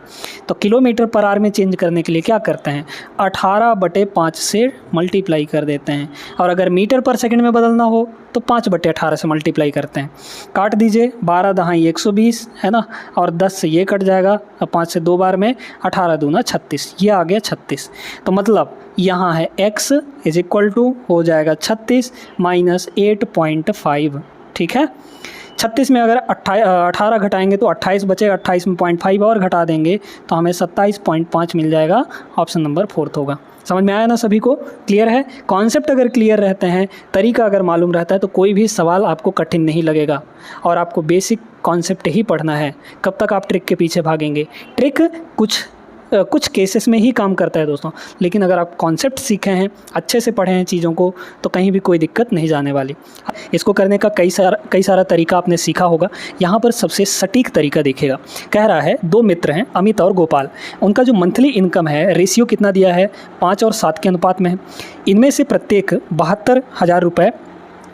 तो किलोमीटर पर आवर में चेंज करने के लिए क्या करते हैं? 18/5 से मल्टीप्लाई कर देते हैं। और अगर मीटर पर सेकंड में बदलना हो तो 5/18 से मल्टीप्लाई करते हैं। काट दीजिए, 12 दहाई 120 है ना, और 10 से ये कट जाएगा, अब 5 से 2 बार में 18 दूना 36, ये आ गया 36। तो मतलब यहाँ है x इज इक्वल टू हो जाएगा 36 माइनस 8.5, ठीक है। 36 में अगर 18 घटाएंगे तो 28 बचेगा, 28 में 0.5 और घटा देंगे तो हमें 27.5 मिल जाएगा। ऑप्शन नंबर 4 होगा। समझ में आया ना सभी को? क्लियर है? कॉन्सेप्ट अगर क्लियर रहते हैं, तरीका अगर मालूम रहता है तो कोई भी सवाल आपको कठिन नहीं लगेगा। और आपको बेसिक कॉन्सेप्ट ही पढ़ना है, कब तक आप ट्रिक के पीछे भागेंगे? ट्रिक कुछ केसेस में ही काम करता है दोस्तों, लेकिन अगर आप कॉन्सेप्ट सीखे हैं, अच्छे से पढ़े हैं चीज़ों को, तो कहीं भी कोई दिक्कत नहीं जाने वाली। इसको करने का कई सारा तरीका आपने सीखा होगा। यहाँ पर सबसे सटीक तरीका देखिएगा। कह रहा है 2 मित्र हैं, अमित और गोपाल। उनका जो मंथली इनकम है, रेशियो कितना दिया है? 5 और 7 के अनुपात में है। इनमें से प्रत्येक 72,000 रुपये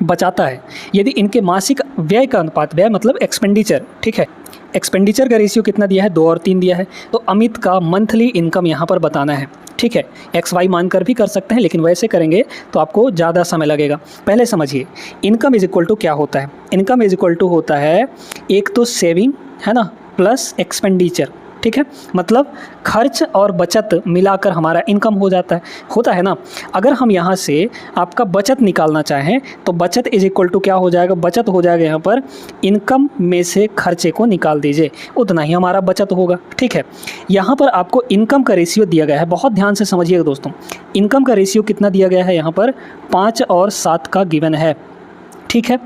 बचाता है। यदि इनके मासिक व्यय का अनुपात, व्यय मतलब एक्सपेंडिचर, ठीक है, एक्सपेंडिचर का रेशियो कितना दिया है? 2 और 3 दिया है। तो अमित का मंथली इनकम यहाँ पर बताना है, ठीक है। XY मानकर भी कर सकते हैं, लेकिन वैसे करेंगे तो आपको ज़्यादा समय लगेगा। पहले समझिए, इनकम इज इक्वल टू क्या होता है? इनकम इज इक्वल टू होता है एक तो सेविंग, है ना, प्लस एक्सपेंडिचर, ठीक है। मतलब खर्च और बचत मिलाकर हमारा इनकम होता है ना। अगर हम यहाँ से आपका बचत निकालना चाहें तो बचत इज इक्वल टू क्या हो जाएगा? बचत हो जाएगा यहाँ पर इनकम में से खर्चे को निकाल दीजिए, उतना ही हमारा बचत होगा, ठीक है। यहाँ पर आपको इनकम का रेशियो दिया गया है, बहुत ध्यान से समझिएगा दोस्तों। इनकम का रेशियो कितना दिया गया है? यहाँ पर 5 और 7 का गिवन है, ठीक है।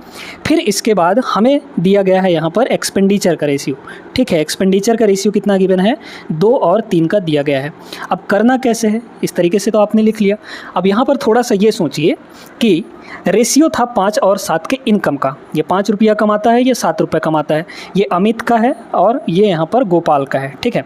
फिर इसके बाद हमें दिया गया है यहाँ पर एक्सपेंडिचर का रेशियो, ठीक है। एक्सपेंडिचर का रेशियो कितना गिवन है? 2 और 3 का दिया गया है। अब करना कैसे है? इस तरीके से तो आपने लिख लिया। अब यहाँ पर थोड़ा सा ये सोचिए कि रेशियो था 5 और 7 के इनकम का। ये 5 रुपया कमाता है, ये 7 रुपये कमाता है। ये अमित का है और ये यहाँ पर गोपाल का है, ठीक है।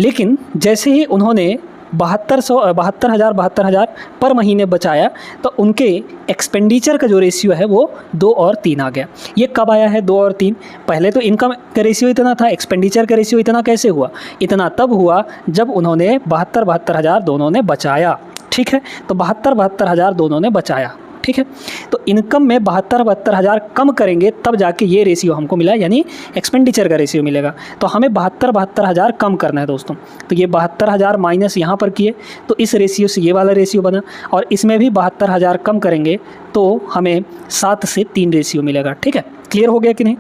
लेकिन जैसे ही उन्होंने 72,000 पर महीने बचाया तो उनके एक्सपेंडिचर का जो रेशियो है वो 2 और 3 आ गया। ये कब आया है 2 और 3? पहले तो इनकम का रेशियो इतना था, एक्सपेंडिचर का रेशियो इतना कैसे हुआ? इतना तब हुआ जब उन्होंने 72,000 दोनों ने बचाया, ठीक। ठीक है। तो 72,000 दोनों ने बचाया, ठीक है। तो इनकम में 72,000 कम करेंगे तब जाके ये रेशियो हमको मिला, यानी एक्सपेंडिचर का रेशियो मिलेगा। तो हमें 72,000 कम करना है दोस्तों। तो ये 72,000 माइनस यहाँ पर किए तो इस रेशियो से ये वाला रेशियो बना, और इसमें भी 72,000 कम करेंगे तो हमें 7 से 3 रेशियो मिलेगा, ठीक है। क्लियर हो गया कि नहीं?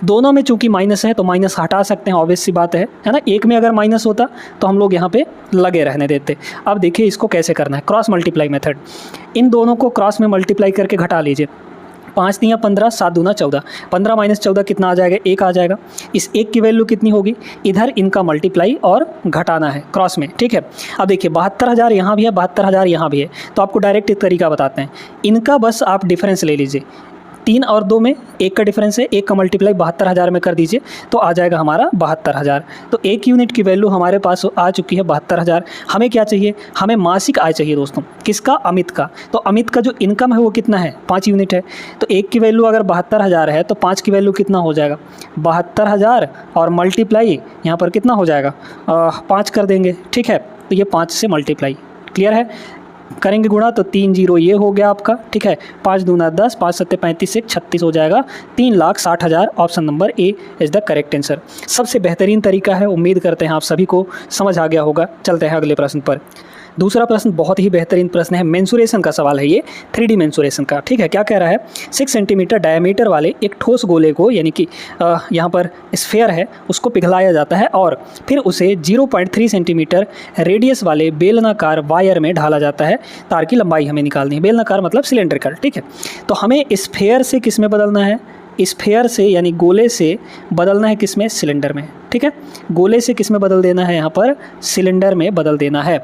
दोनों में चूंकि माइनस है तो माइनस हटा सकते हैं, ऑब्वियस सी बात है ना। एक में अगर माइनस होता तो हम लोग यहाँ पे लगे रहने देते। अब देखिए इसको कैसे करना है, क्रॉस मल्टीप्लाई मेथड। इन दोनों को क्रॉस में मल्टीप्लाई करके घटा लीजिए। 5 तियाँ 15, 7 दूना 14, 15 माइनस 14 कितना आ जाएगा? 1 आ जाएगा। इस 1 की वैल्यू कितनी होगी? इधर इनका मल्टीप्लाई और घटाना है क्रॉस में, ठीक है। अब देखिए 72,000 यहाँ भी है, 72,000 यहाँ भी है, तो आपको डायरेक्ट एक तरीका बताते हैं। इनका बस आप डिफरेंस ले लीजिए, 3 और 2 में 1 का डिफरेंस है, 1 का मल्टीप्लाई 72,000 में कर दीजिए तो आ जाएगा हमारा 72,000। तो 1 यूनिट की वैल्यू हमारे पास आ चुकी है 72,000। हमें क्या चाहिए? हमें मासिक आय चाहिए दोस्तों। किसका? अमित का। तो अमित का जो इनकम है वो कितना है? 5 यूनिट है। तो 1 की वैल्यू अगर 72,000 है तो 5 की वैल्यू कितना हो जाएगा? 72,000 और मल्टीप्लाई यहाँ पर कितना हो जाएगा? 5 कर देंगे, ठीक है। तो ये 5 से मल्टीप्लाई, क्लियर है। करेंगे गुणा तो 3 0 ये हो गया आपका, ठीक है। 5 दूना 10, 5 सत्ते 35 से 36 हो जाएगा। 3,60,000 option number A is the correct answer. सबसे बेहतरीन तरीका है, उम्मीद करते हैं आप सभी को समझ आ गया होगा। चलते हैं अगले प्रश्न पर। दूसरा प्रश्न बहुत ही बेहतरीन प्रश्न है, मेंसुरेशन का सवाल है ये, 3D मेंसुरेशन का, ठीक है। क्या कह रहा है? 6 सेंटीमीटर डायमीटर वाले एक ठोस गोले को, यानी कि यहाँ पर स्फेयर है, उसको पिघलाया जाता है और फिर उसे 0.3 सेंटीमीटर रेडियस वाले बेलनाकार वायर में ढाला जाता है। तार की लंबाई हमें निकालनी है, बेलनाकार मतलब सिलेंड्रिकल, ठीक है। तो हमें स्फेयर से किस में बदलना है? स्फेयर से यानी गोले से बदलना है किस में? सिलेंडर में, ठीक है। गोले से किस में बदल देना है? यहाँ पर सिलेंडर में बदल देना है।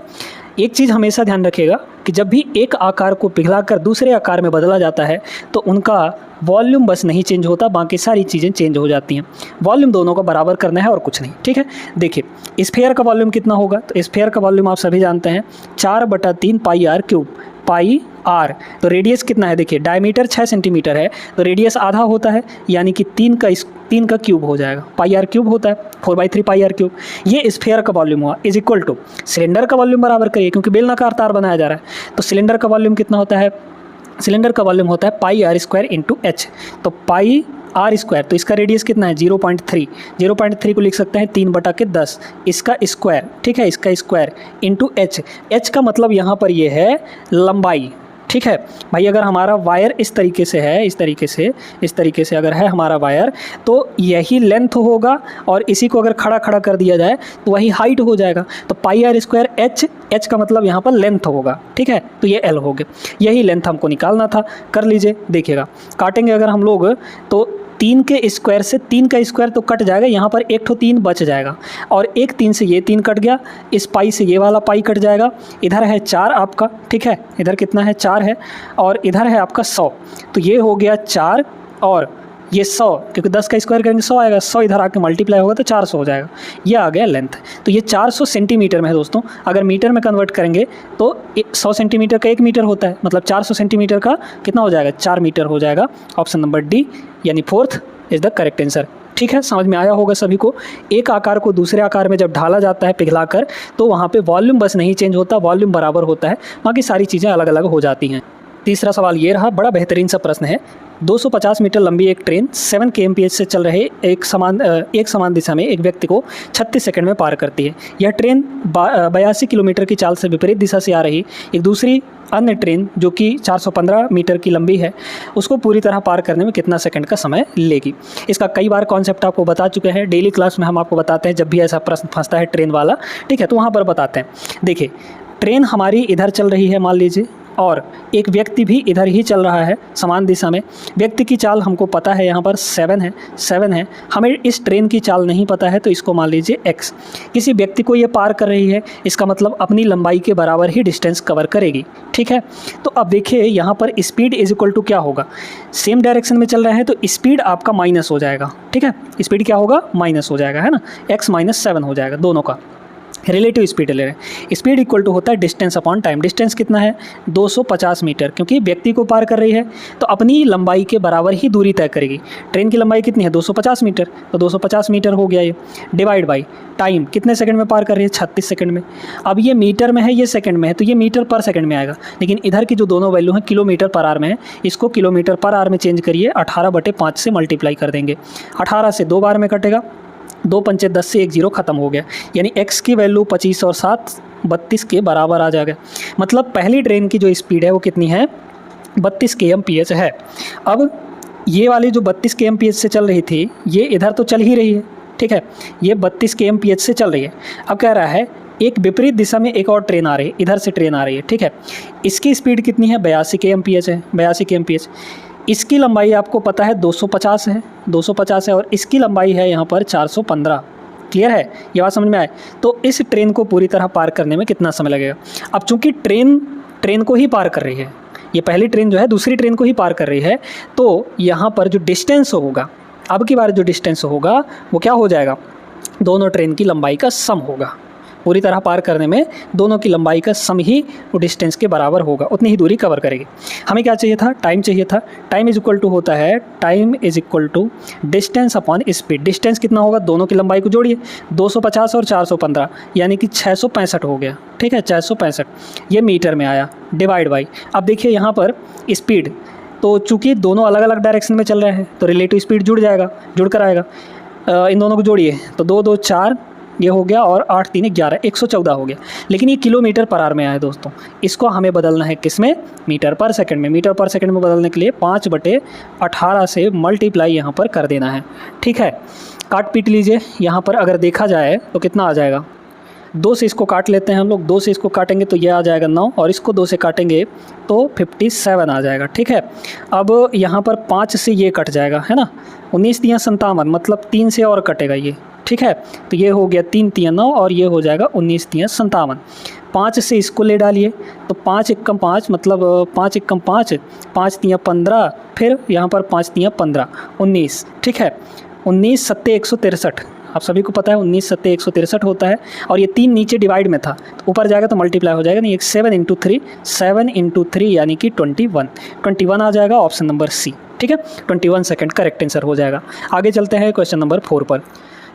एक चीज़ हमेशा ध्यान रखिएगा कि जब भी एक आकार को पिघलाकर दूसरे आकार में बदला जाता है तो उनका वॉल्यूम बस नहीं चेंज होता, बाकी सारी चीज़ें चेंज हो जाती हैं। वॉल्यूम दोनों को बराबर करना है और कुछ नहीं, ठीक है। देखिए स्फेयर का वॉल्यूम कितना होगा? तो स्फेयर का वॉल्यूम आप सभी जानते हैं 4/3 पाई आर क्यूब, पाई आर। तो रेडियस कितना है? देखिए डायमीटर 6 सेंटीमीटर है तो रेडियस आधा होता है, यानी कि 3 का क्यूब हो जाएगा। पाई आर क्यूब होता है 4/3 पाई आर क्यूब। ये स्फेयर का वॉल्यूम हुआ, इज इक्वल टू सिलेंडर का वॉल्यूम बराबर करिए, क्योंकि बेलनाकार तार बनाया जा रहा है। तो सिलेंडर का वॉल्यूम कितना होता है? सिलेंडर का वॉल्यूम होता है पाई आर स्क्वायर इंटू एच। तो पाई आर स्क्वायर, तो इसका रेडियस कितना है? 0.3। 0.3 को लिख सकते हैं 3/10, इसका स्क्वायर, ठीक है, इसका स्क्वायर इंटू एच। एच का मतलब यहाँ पर ये है लंबाई, ठीक है भाई। अगर हमारा वायर इस तरीके से है, इस तरीके से अगर है हमारा वायर, तो यही लेंथ होगा और इसी को अगर खड़ा खड़ा कर दिया जाए तो वही हाइट हो जाएगा। तो पाई आर स्क्वायर एच का मतलब यहाँ पर लेंथ होगा, ठीक है। तो ये एल हो गया, यही लेंथ हमको निकालना था। कर लीजिए, देखिएगा काटेंगे अगर हम लोग तो 3 के स्क्वायर से 3 का स्क्वायर तो कट जाएगा, यहाँ पर एक ठो 3 बच जाएगा और एक 3 से ये 3 कट गया, इस पाई से ये वाला पाई कट जाएगा। इधर है 4 आपका, ठीक है, इधर कितना है? 4 है और इधर है आपका 100। तो ये हो गया 4 और ये 100, क्योंकि 10 का स्क्वायर करेंगे 100 आएगा, 100 इधर आके मल्टीप्लाई होगा तो 400 हो जाएगा। ये आ गया लेंथ। तो ये 400 सेंटीमीटर में है दोस्तों। अगर मीटर में कन्वर्ट करेंगे तो 100 सेंटीमीटर का 1 मीटर होता है, मतलब 400 सेंटीमीटर का कितना हो जाएगा? 4 मीटर हो जाएगा। ऑप्शन नंबर डी यानी 4th is the correct answer, ठीक है। समझ में आया होगा सभी को। एक आकार को दूसरे आकार में जब ढाला जाता है पिघलाकर, तो वहाँ पे वॉल्यूम बस नहीं चेंज होता, वॉल्यूम बराबर होता है, बाकी सारी चीज़ें अलग अलग हो जाती हैं। तीसरा सवाल ये रहा, बड़ा बेहतरीन सा प्रश्न है। 250 मीटर लंबी एक ट्रेन 7 kmph से चल रहे एक समान दिशा में एक व्यक्ति को 36 सेकंड में पार करती है। यह ट्रेन 82 किलोमीटर की चाल से विपरीत दिशा से आ रही एक दूसरी अन्य ट्रेन जो कि 415 मीटर की लंबी है, उसको पूरी तरह पार करने में कितना सेकंड का समय लेगी? इसका कई बार कॉन्सेप्ट आपको बता चुके हैं, डेली क्लास में हम आपको बताते हैं जब भी ऐसा प्रश्न फंसता है ट्रेन वाला, ठीक है, तो वहाँ पर बताते हैं। देखिए ट्रेन हमारी इधर चल रही है मान लीजिए, और एक व्यक्ति भी इधर ही चल रहा है समान दिशा में। व्यक्ति की चाल हमको पता है यहाँ पर 7 है। हमें इस ट्रेन की चाल नहीं पता है, तो इसको मान लीजिए x। किसी व्यक्ति को ये पार कर रही है, इसका मतलब अपनी लंबाई के बराबर ही डिस्टेंस कवर करेगी, ठीक है। तो अब देखिए यहाँ पर स्पीड इज इक्वल टू क्या होगा? सेम डायरेक्शन में चल रहे हैं तो स्पीड आपका माइनस हो जाएगा, ठीक है। स्पीड क्या होगा? माइनस हो जाएगा, है ना, x - 7 हो जाएगा दोनों का। रिलेटिव स्पीड ले रहे हैं। स्पीड इक्वल टू होता है डिस्टेंस अपॉन टाइम। डिस्टेंस कितना है 250 मीटर, क्योंकि व्यक्ति को पार कर रही है तो अपनी लंबाई के बराबर ही दूरी तय करेगी। ट्रेन की लंबाई कितनी है 250 मीटर, तो 250 मीटर हो गया ये, डिवाइड बाई टाइम कितने सेकंड में पार कर रही है 36 सेकंड में। अब ये मीटर में है, ये सेकंड में है, तो ये मीटर पर सेकंड में आएगा, लेकिन इधर की जो दोनों वैल्यू हैं किलोमीटर पर आवर में है, इसको किलोमीटर पर आवर में चेंज करिए, 18/5 से मल्टीप्लाई कर देंगे। 18 से 2 बार में कटेगा, 2 पंचे 10 से 1 0 खत्म हो गया, यानी x की वैल्यू 25 और 7 32 के बराबर आ जाएगा। मतलब पहली ट्रेन की जो स्पीड है वो कितनी है 32 km/h है। अब ये वाली जो 32 km/h से चल रही थी ये इधर तो चल ही रही है, ठीक है, ये 32 km/h से चल रही है। अब कह रहा है एक विपरीत दिशा में एक और ट्रेन आ रही है, इधर से ट्रेन आ रही है, ठीक है, इसकी स्पीड कितनी है 82 km/h है, 82 km/h। इसकी लंबाई आपको पता है 250 है, 250 है, और इसकी लंबाई है यहाँ पर 415। क्लियर है, ये बात समझ में आए। तो इस ट्रेन को पूरी तरह पार करने में कितना समय लगेगा। अब चूंकि ट्रेन को ही पार कर रही है, ये पहली ट्रेन जो है दूसरी ट्रेन को ही पार कर रही है, तो यहाँ पर जो डिस्टेंस होगा, अब की बार जो डिस्टेंस होगा वो क्या हो जाएगा, दोनों ट्रेन की लंबाई का सम होगा। पूरी तरह पार करने में दोनों की लंबाई का सम ही वो डिस्टेंस के बराबर होगा, उतनी ही दूरी कवर करेगी। हमें क्या चाहिए था, टाइम चाहिए था। टाइम इज इक्वल टू होता है, time is equal to distance upon speed. Distance कितना होगा, दोनों की लंबाई को जोड़िए, 250 और 415 यानी कि 665 हो गया, ठीक है, 665 ये मीटर में आया, डिवाइड बाई। अब देखिए यहाँ पर स्पीड, तो चूँकि दोनों अलग अलग डायरेक्शन में चल रहे हैं तो रिलेटिव स्पीड जुड़ जाएगा, जुड़ कर आएगा। इन दोनों को जोड़िए तो 2 2 4 ये हो गया, और 8 3 11 114 हो गया। लेकिन ये किलोमीटर पर आवर में आया दोस्तों, इसको हमें बदलना है किस में, मीटर पर सेकंड में। मीटर पर सेकंड में बदलने के लिए 5/18 से मल्टीप्लाई यहाँ पर कर देना है, ठीक है। काट पीट लीजिए, यहाँ पर अगर देखा जाए तो कितना आ जाएगा, 2 से इसको काट लेते हैं हम लोग, 2 से इसको काटेंगे तो ये आ जाएगा 9, और इसको 2 से काटेंगे तो 57 आ जाएगा, ठीक है। अब यहाँ पर 5 से ये कट जाएगा, है ना, 19 3 57, मतलब 3 से और कटेगा ये, ठीक है, तो ये हो गया 3 3 9, और ये हो जाएगा 19 3 57। 5 से इसको ले डालिए तो 5 एकम 5, मतलब 5 एकम 5, 5 3 15, फिर यहाँ पर 5 3 15 19, ठीक है, 19 7 163। आप सभी को पता है 19 7 163 होता है, और ये 3 नीचे डिवाइड में था तो ऊपर जाएगा तो मल्टीप्लाई हो जाएगा, नहीं, 7 × 3 यानी कि 21 आ जाएगा, ऑप्शन नंबर सी, ठीक है, 21 सेकंड करेक्ट आंसर हो जाएगा। आगे चलते हैं क्वेश्चन नंबर 4 पर।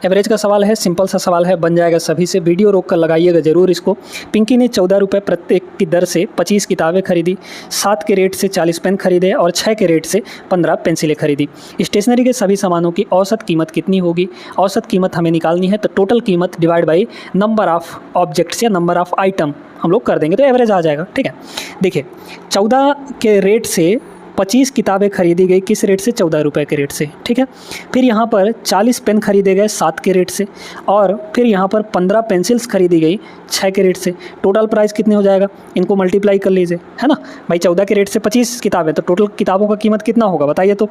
एवरेज का सवाल है, सिंपल सा सवाल है, बन जाएगा सभी से। वीडियो रोक कर लगाइएगा ज़रूर इसको। पिंकी ने 14 रुपये प्रत्येक की दर से 25 किताबें खरीदी, 7 के रेट से 40 पेन खरीदे और 6 के रेट से 15 पेंसिलें खरीदी। स्टेशनरी के सभी सामानों की औसत कीमत कितनी होगी। औसत कीमत हमें निकालनी है, तो टोटल कीमत divide by number of objects या नंबर ऑफ़ आइटम हम लोग कर देंगे तो एवरेज आ जाएगा, ठीक है। देखिए 14 के रेट से 25 किताबें खरीदी गई, किस रेट से, 14 रुपये के रेट से, ठीक है। फिर यहाँ पर 40 पेन खरीदे गए 7 के रेट से, और फिर यहाँ पर 15 पेंसिल्स खरीदी गई 6 के रेट से। टोटल प्राइस कितने हो जाएगा, इनको मल्टीप्लाई कर लीजिए, है ना भाई। 14 के रेट से 25 किताबें, तो टोटल किताबों का कीमत कितना होगा बताइए। तो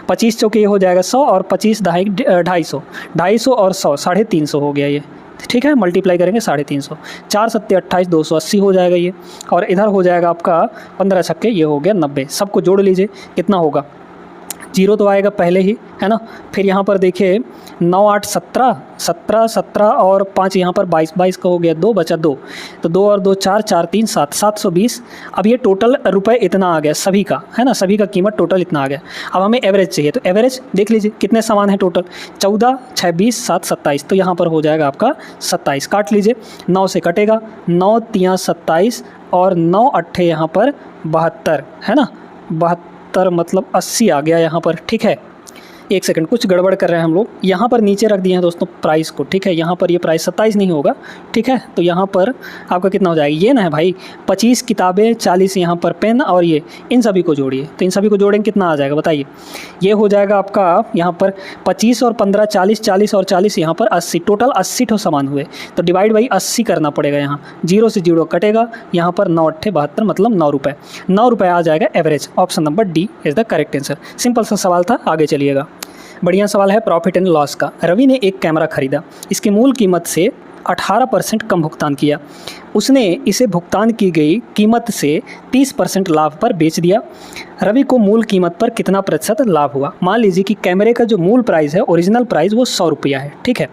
25 चौके ये हो जाएगा 100, और 25 250, 250 और 100 350 हो गया ये, ठीक है। मल्टीप्लाई करेंगे 350, 4 7 28 280 हो जाएगा ये, और इधर हो जाएगा आपका 15 छक्के, ये हो गया 90। सबको जोड़ लीजिए कितना होगा, 0 तो आएगा पहले ही, है ना। फिर यहाँ पर देखिए 9 8 17 17 17 और 5 यहाँ पर 22 22 का हो गया, 2 बचा 2, तो 2 और 2 4 4 3 7 720। अब ये टोटल रुपए इतना आ गया सभी का, है ना, सभी का कीमत टोटल इतना आ गया। अब हमें एवरेज चाहिए, तो एवरेज देख लीजिए कितने सामान है टोटल, 14 6 20 7 27, तो यहाँ पर हो जाएगा आपका 27। काट लीजिए, 9 से कटेगा, 9 3 27 और 9 8 यहाँ पर 72, है ना, 72 मतलब 80 आ गया यहाँ पर, ठीक है। एक सेकंड, कुछ गड़बड़ कर रहे हैं हम लोग। यहाँ पर नीचे रख दिए हैं दोस्तों प्राइस को, ठीक है। यहाँ पर ये प्राइस 27 नहीं होगा, ठीक है। तो यहाँ पर आपका कितना हो जाएगा, ये ना है भाई 25 किताबें, 40 यहाँ पर पेन, और ये इन सभी को जोड़िए, तो इन सभी को जोड़ेंगे कितना आ जाएगा बताइए। ये हो जाएगा आपका यहाँ पर 25 और 15 40, 40 और 40 यहाँ पर 80, टोटल 80 ठो सामान हुए, तो डिवाइड बाई 80 करना पड़ेगा। यहाँ 0 से 0 कटेगा, यहाँ पर 9 8 72 मतलब 9 रुपये, 9 रुपये आ जाएगा average. Option number D is the correct answer. Simple सा सवाल था, आगे चलिएगा। बढ़िया सवाल है प्रॉफिट एंड लॉस का। रवि ने एक कैमरा खरीदा, इसकी मूल कीमत से 18% कम भुगतान किया। उसने इसे भुगतान की गई कीमत से 30% लाभ पर बेच दिया। रवि को मूल कीमत पर कितना प्रतिशत लाभ हुआ। मान लीजिए कि कैमरे का जो मूल प्राइस है, ओरिजिनल प्राइस वो 100 रुपया है, ठीक है।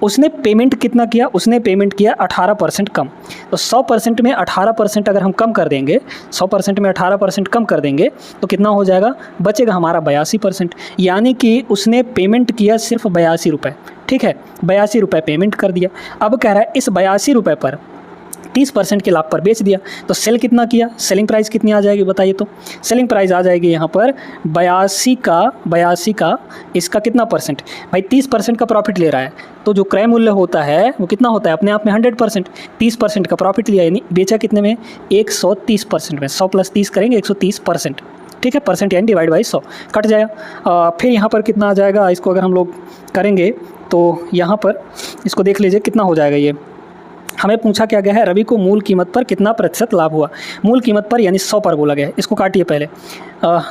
उसने पेमेंट कितना किया, उसने पेमेंट किया 18% कम। तो 100% में 18% अगर हम कम कर देंगे, 100% में 18% कम कर देंगे तो कितना हो जाएगा, बचेगा हमारा 82%। यानी कि उसने पेमेंट किया सिर्फ 82 रुपये, ठीक है, 82 रुपये पेमेंट कर दिया। अब कह रहा है इस 82 रुपये पर 30% के लाभ पर बेच दिया, तो सेल कितना किया, सेलिंग प्राइस कितनी आ जाएगी बताइए। तो सेलिंग प्राइस आ जाएगी यहाँ पर 82 का इसका कितना परसेंट, भाई 30% का प्रॉफिट ले रहा है, तो जो क्रय मूल्य होता है वो कितना होता है अपने आप में 100%। 30% का प्रॉफिट लिया, यानी बेचा कितने में, 130% में। 100 + 30 करेंगे 130%, ठीक है, परसेंट यानी डिवाइड बाई 100 कट जाएगा। फिर यहाँ पर कितना आ जाएगा, इसको अगर हम लोग करेंगे तो यहाँ पर इसको देख लीजिए कितना हो जाएगा। ये हमें पूछा क्या गया है, रवि को मूल कीमत पर कितना प्रतिशत लाभ हुआ। मूल कीमत पर यानी 100 पर बोला गया है। इसको काटिए पहले,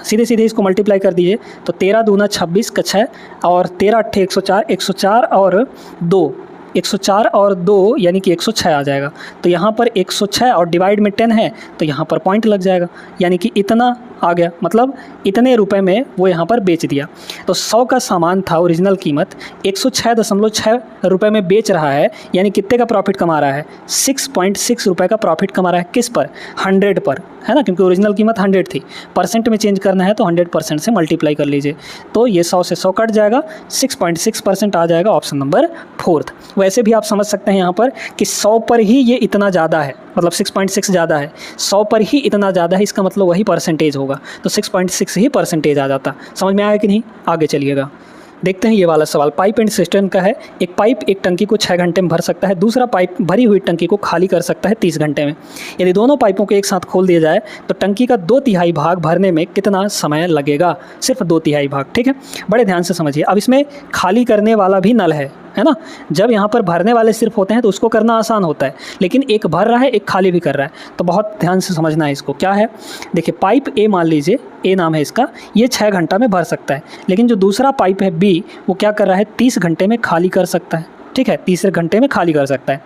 सीधे सीधे इसको मल्टीप्लाई कर दीजिए, तो 13 दूना 26 का 6 और 13 अट्ठे 104, 104 और 2, 104 और 2 यानी कि 106 आ जाएगा। तो यहाँ पर 106 और डिवाइड में 10 है तो यहाँ पर पॉइंट लग जाएगा, यानी कि इतना आ गया, मतलब इतने रुपए में वो यहाँ पर बेच दिया। तो 100 का सामान था, ओरिजिनल कीमत 106.6 रुपये में बेच रहा है, यानी कितने का प्रॉफिट कमा रहा है, 6.6 रुपये का प्रॉफिट कमा रहा है। किस पर, 100 पर, है ना, क्योंकि ओरिजिनल कीमत 100 थी, परसेंट में चेंज करना है तो 100% से मल्टीप्लाई कर लीजिए, तो ये 100 से 100 कट जाएगा, 6.6% आ जाएगा, ऑप्शन नंबर 4। वैसे भी आप समझ सकते हैं यहाँ पर कि 100 पर ही ये इतना ज़्यादा है, मतलब 6.6 ज़्यादा है, 100 पर ही इतना ज़्यादा है, इसका मतलब वही परसेंटेज होगा, तो 6.6 ही परसेंटेज आ जाता। समझ में आया कि नहीं, आगे चलिएगा। देखते हैं ये वाला सवाल, पाइप एंड सिस्टम का है। एक पाइप एक टंकी को 6 घंटे में भर सकता है, दूसरा पाइप भरी हुई टंकी को खाली कर सकता है 30 घंटे में। यदि दोनों पाइपों को एक साथ खोल दिया जाए तो टंकी का 2/3 भाग भरने में कितना समय लगेगा, सिर्फ 2/3 भाग, ठीक है। बड़े ध्यान से समझिए। अब इसमें खाली करने वाला भी नल है ना। जब यहाँ पर भरने वाले सिर्फ होते हैं तो उसको करना आसान होता है, लेकिन एक भर रहा है एक खाली भी कर रहा है, तो बहुत ध्यान से समझना है इसको। क्या है, देखिए पाइप ए मान लीजिए, ए नाम है इसका, ये 6 घंटा में भर सकता है, लेकिन जो दूसरा पाइप है बी वो क्या कर रहा है, 30 घंटे में खाली कर सकता है, ठीक है, 30 घंटे में खाली कर सकता है।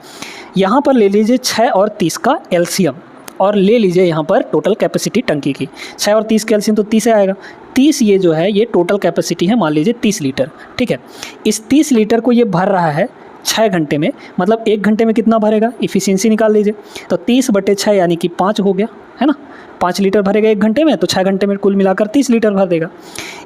यहाँ पर ले लीजिए 6 और 30 का एलसीएम और ले लीजिए यहाँ पर टोटल कैपेसिटी टंकी की, 6 और 30 का एलसीएम तो 30 आएगा। 30 ये जो है ये टोटल कैपेसिटी है, मान लीजिए 30 लीटर, ठीक है। इस 30 लीटर को ये भर रहा है 6 घंटे में, मतलब 1 घंटे में कितना भरेगा, इफ़िशियंसी निकाल लीजिए, तो 30/6 यानी कि 5 हो गया, है ना। 5 लीटर भरेगा 1 घंटे में, तो 6 घंटे में कुल मिलाकर 30 लीटर भर देगा।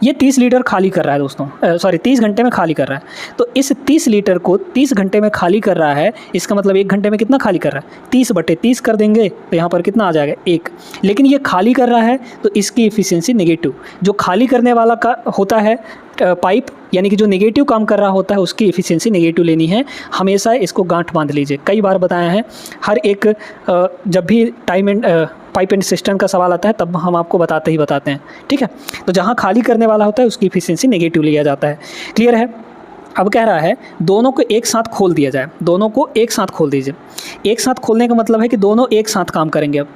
ये 30 लीटर खाली कर रहा है दोस्तों, सॉरी 30 घंटे में खाली कर रहा है। तो इस 30 लीटर को 30 घंटे में खाली कर रहा है, इसका मतलब 1 घंटे में कितना खाली कर रहा है, 30/30 कर देंगे तो यहाँ पर कितना आ जाएगा 1। लेकिन ये खाली कर रहा है तो इसकी इफ़िशियंसी नेगेटिव, जो खाली करने वाला का होता है पाइप, यानी कि जो नेगेटिव काम कर रहा होता है उसकी इफ़िशियंसी नेगेटिव लेनी है। हमेशा इसको गांठ बांध लीजिए, कई बार बताया है, हर एक जब भी पाइप एंड सिस्टम का सवाल आता है तब हम आपको बताते हैं, ठीक है। तो जहाँ खाली करने वाला होता है उसकी इफ़िशियंसी नेगेटिव लिया जाता है। क्लियर है। अब कह रहा है दोनों को एक साथ खोल दिया जाए, दोनों को एक साथ खोल दीजिए। एक साथ खोलने का मतलब है कि दोनों एक साथ काम करेंगे। अब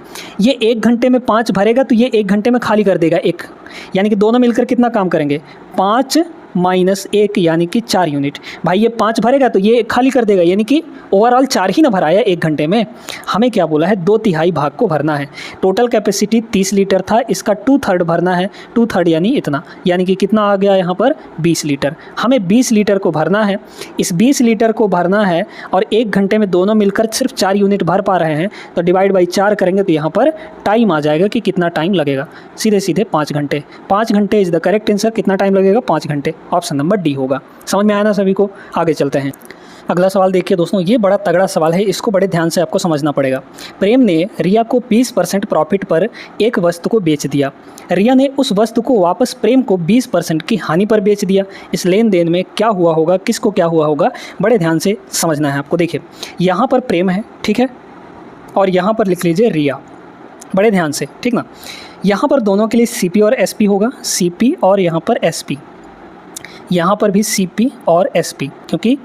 ये 1 घंटे में 5 भरेगा तो ये 1 घंटे में खाली कर देगा 1, यानी कि दोनों मिलकर कितना काम करेंगे, 5 - 1 यानी कि 4 यूनिट। भाई ये 5 भरेगा तो ये खाली कर देगा, यानी कि ओवरऑल 4 ही ना भराया 1 घंटे में। हमें क्या बोला है, 2/3 भाग को भरना है। टोटल कैपेसिटी 30 लीटर था, इसका 2/3 भरना है, 2/3 यानी इतना, यानी कि कितना आ गया यहाँ पर 20 लीटर। हमें 20 लीटर को भरना है, इस 20 लीटर को भरना है और 1 घंटे में दोनों मिलकर सिर्फ 4 यूनिट भर पा रहे हैं, तो डिवाइड बाई 4 करेंगे तो यहाँ पर टाइम आ जाएगा कि कितना टाइम लगेगा, सीधे सीधे 5 घंटे। 5 घंटे इज़ द करेक्ट आंसर। कितना टाइम लगेगा, 5 घंटे, ऑप्शन नंबर डी होगा। समझ में आया ना सभी को, आगे चलते हैं। अगला सवाल देखिए दोस्तों, ये बड़ा तगड़ा सवाल है, इसको बड़े ध्यान से आपको समझना पड़ेगा। प्रेम ने रिया को 20% प्रॉफिट पर एक वस्तु को बेच दिया। रिया ने उस वस्तु को वापस प्रेम को 20% की हानि पर बेच दिया। इस लेन देन में क्या हुआ होगा, किसको क्या हुआ होगा, बड़े ध्यान से समझना है आपको। देखिए यहाँ पर प्रेम है, ठीक है, और यहाँ पर लिख लीजिए रिया, बड़े ध्यान से, ठीक ना। यहाँ पर दोनों के लिए CP और SP होगा, CP और यहाँ पर SP, यहाँ पर भी CP और SP, क्योंकि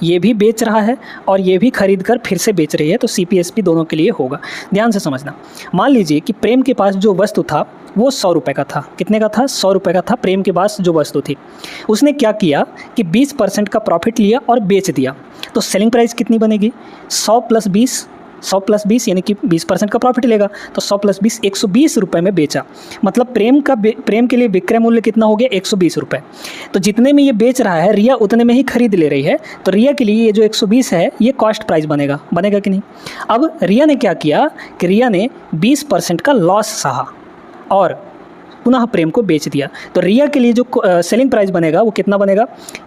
ये भी बेच रहा है और ये भी खरीद कर फिर से बेच रही है, तो CP SP दोनों के लिए होगा। ध्यान से समझना। मान लीजिए कि प्रेम के पास जो वस्तु था वो 100 रुपये का था। कितने का था, 100 रुपये का था प्रेम के पास जो वस्तु थी। उसने क्या किया कि 20% का प्रॉफिट लिया और बेच दिया, तो सेलिंग प्राइस कितनी बनेगी, 100 + 20 100 + 20 यानी कि 20% का प्रॉफिट लेगा। तो 100 + 20 120 रुपये में बेचा, मतलब प्रेम के लिए विक्रय मूल्य कितना हो गया 120 रुपये। तो जितने में ये बेच रहा है रिया उतने में ही खरीद ले रही है, तो रिया के लिए ये जो 120 है ये कॉस्ट प्राइस बनेगा कि नहीं। अब रिया ने क्या किया कि रिया ने 20% का लॉस सहा और पुनः प्रेम को बेच दिया। तो रिया के लिए जो सेलिंग प्राइस बनेगा वो कितना बनेगा,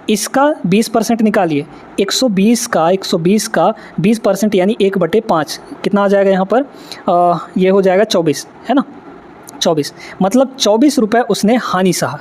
इसका 20% निकालिए, 120 का 20% यानी 1/5 कितना आ जाएगा यहाँ पर, ये हो जाएगा 24, है ना 24, मतलब 24 रुपये उसने हानि सहा,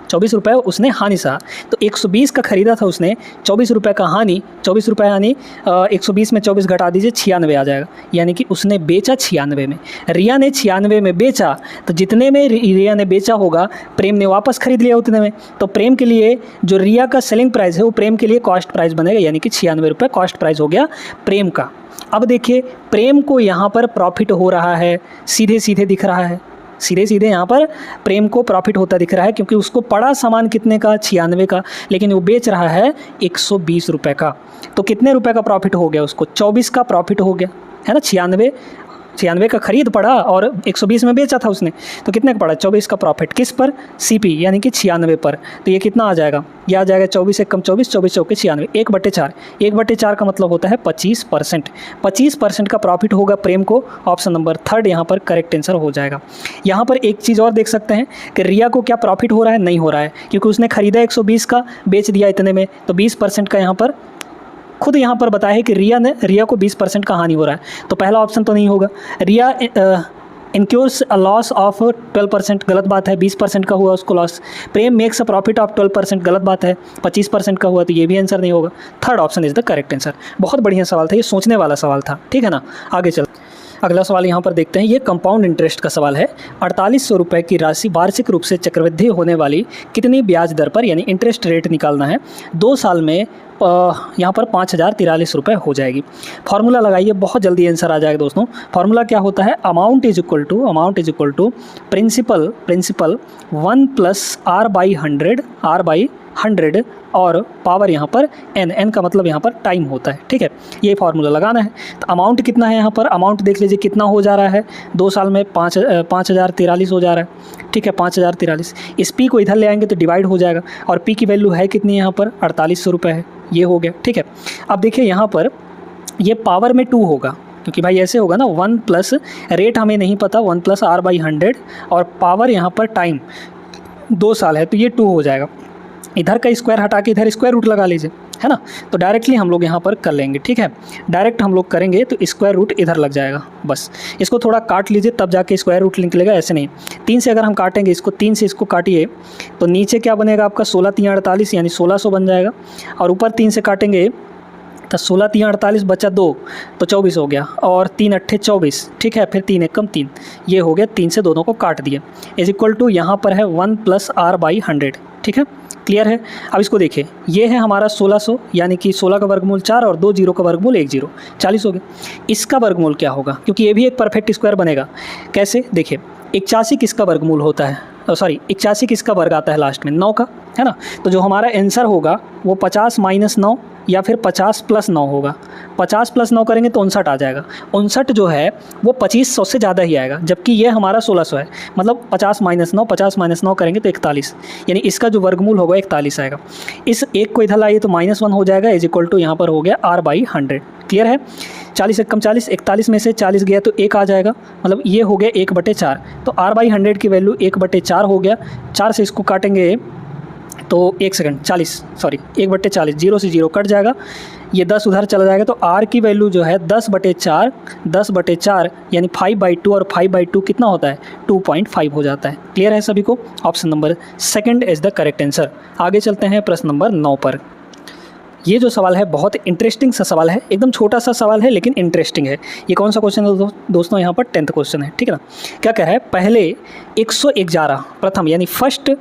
24 रुपये उसने हानि सहा। तो 120 का ख़रीदा था उसने, 24 रुपये का हानि, 24 रुपये हानि 120 में 24 घटा दीजिए 96 आ जाएगा, यानी कि उसने बेचा 96 में। रिया ने 96 में बेचा, तो जितने में रिया ने बेचा होगा प्रेम ने वापस खरीद लिया उतने में। तो प्रेम के लिए जो रिया का सेलिंग प्राइस है वो प्रेम के लिए कॉस्ट प्राइस बनेगा, यानी कि 96 रुपये कॉस्ट प्राइस हो गया प्रेम का। अब देखिए प्रेम को यहाँ पर प्रॉफिट हो रहा है, सीधे सीधे दिख रहा है, सीधे सीधे यहाँ पर प्रेम को प्रॉफिट होता दिख रहा है, क्योंकि उसको पड़ा सामान कितने का 96 का, लेकिन वो बेच रहा है 120 रुपये का। तो कितने रुपए का प्रॉफिट हो गया उसको, 24 का प्रॉफिट हो गया, है ना। 96 का खरीद पड़ा और 120 में बेचा था उसने, तो कितने का पड़ा 24 का प्रॉफिट, किस पर, सीपी यानी कि 96 पर। तो ये कितना आ जाएगा, ये आ जाएगा 24 से कम 24, 24 चौके 96, 1/4, 1/4 का मतलब होता है 25%। 25% का प्रॉफिट होगा प्रेम को, ऑप्शन नंबर 3 यहाँ पर करेक्ट आंसर हो जाएगा। यहाँ पर एक चीज़ और देख सकते हैं कि रिया को क्या प्रॉफिट हो रहा है, नहीं हो रहा है, क्योंकि उसने खरीदा 120 का, बेच दिया इतने में, तो 20% का यहाँ पर खुद यहाँ पर बताया है कि रिया को 20% का हानि हो रहा है, तो पहला ऑप्शन तो नहीं होगा। रिया इनक्योर्स अ लॉस ऑफ 12%, गलत बात है, 20% का हुआ उसको loss. Prem makes a profit of 12%, गलत बात है, 25% का हुआ, तो ये भी आंसर नहीं होगा। 3rd option is the correct answer. बहुत बढ़िया सवाल था, ये सोचने वाला सवाल था, ठीक है ना। आगे चल, अगला सवाल यहाँ पर देखते हैं, ये कंपाउंड इंटरेस्ट का सवाल है। 4800 रुपये की राशि वार्षिक रूप से चक्रवृद्धि होने वाली कितनी ब्याज दर पर, यानी इंटरेस्ट रेट निकालना है, 2 साल में यहाँ पर 5043 रुपये हो जाएगी। फार्मूला लगाइए, बहुत जल्दी आंसर आ जाएगा दोस्तों। फार्मूला क्या होता है, amount is equal to principal 1 + R/100 और पावर यहाँ पर n का मतलब यहाँ पर टाइम होता है, ठीक है। ये फार्मूला लगाना है। तो अमाउंट कितना है यहाँ पर, अमाउंट देख लीजिए कितना हो जा रहा है, 2 साल में 5043 हो जा रहा है, ठीक है 5043। इस पी को इधर ले आएंगे तो डिवाइड हो जाएगा, और पी की वैल्यू है कितनी यहाँ पर 4800 रुपये है, ये हो गया, ठीक है। अब देखिए यहाँ पर ये पावर में 2 होगा, क्योंकि भाई ऐसे होगा ना, 1 प्लस रेट हमें नहीं पता, 1 + R/100 और पावर यहाँ पर टाइम 2 साल है, तो ये 2 हो जाएगा। इधर का स्क्वायर हटा के इधर स्क्वायर रूट लगा लीजिए, है ना। तो डायरेक्टली हम लोग यहाँ पर कर लेंगे, ठीक है। डायरेक्ट हम लोग करेंगे तो स्क्वायर रूट इधर लग जाएगा, बस इसको थोड़ा काट लीजिए तब जाके स्क्वायर रूट निकलेगा, ऐसे नहीं। 3 से अगर हम काटेंगे इसको, 3 से इसको काटिए तो नीचे क्या बनेगा आपका 16 × 3 = 48 यानी 1600 बन जाएगा, और ऊपर 3 से काटेंगे तो 16 × 3 = 48 बचा 2 तो 24 हो गया, और 3 × 8 = 24, ठीक है। फिर 3 × 1 = 3, ये हो गया, 3 से दोनों को काट दिए, इज इक्वल टू यहाँ पर है 1 + R/100, ठीक है, क्लियर है। अब इसको देखिए, ये है हमारा 1600 यानी कि 16 का वर्गमूल 4 और 2 0 का वर्गमूल 1 0, 40 हो गया। इसका वर्गमूल क्या होगा, क्योंकि ये भी एक परफेक्ट स्क्वायर बनेगा। कैसे, देखिए 81 किसका वर्गमूल होता है, 81 किसका वर्ग आता है लास्ट में, 9 का, है ना। तो जो हमारा आंसर होगा वो 50 - 9 या फिर 50 + 9 होगा। 50 + 9 करेंगे तो 59 आ जाएगा। 59 जो है वो 2500 से ज़्यादा ही आएगा, जबकि ये हमारा 1600 है, मतलब 50 - 9, 50 - 9 करेंगे तो 41, यानी इसका जो वर्गमूल होगा 41 आएगा। इस एक को इधर लाइए तो -1 हो जाएगा, इज इक्वल टू यहाँ पर हो गया R/100, क्लियर है। 40 से कम 40, 41 में से 40 गया तो 1 आ जाएगा, मतलब ये हो गया 1/4। तो R/100 की वैल्यू 1/4 हो गया। 4 से इसको काटेंगे तो 1 सेकंड 1/40, 0 से 0 कट जाएगा, ये 10 उधर चला जाएगा, तो R की वैल्यू जो है 10/4 यानी 5/2, और 5/2 कितना होता है 2.5 हो जाता है। क्लियर है सभी को, option number 2 is the correct answer. आगे चलते हैं प्रश्न नंबर 9 पर। ये जो सवाल है बहुत इंटरेस्टिंग सा सवाल है, एकदम छोटा सा सवाल है लेकिन इंटरेस्टिंग है। ये कौन सा क्वेश्चन है दोस्तों, यहाँ पर 10th क्वेश्चन है, ठीक है ना। क्या कह रहा है, पहले 111 प्रथम यानी फर्स्ट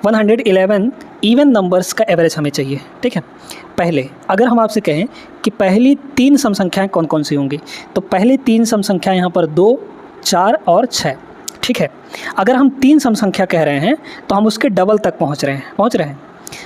111 इवन नंबर्स का एवरेज हमें चाहिए, ठीक है। पहले अगर हम आपसे कहें कि पहली 3 सम संख्याएँ कौन कौन सी होंगी, तो पहली 3 सम संख्याएँ यहाँ पर 2, 4 और 6, ठीक है। अगर हम 3 सम संख्या कह रहे हैं तो हम उसके डबल तक पहुँच रहे हैं।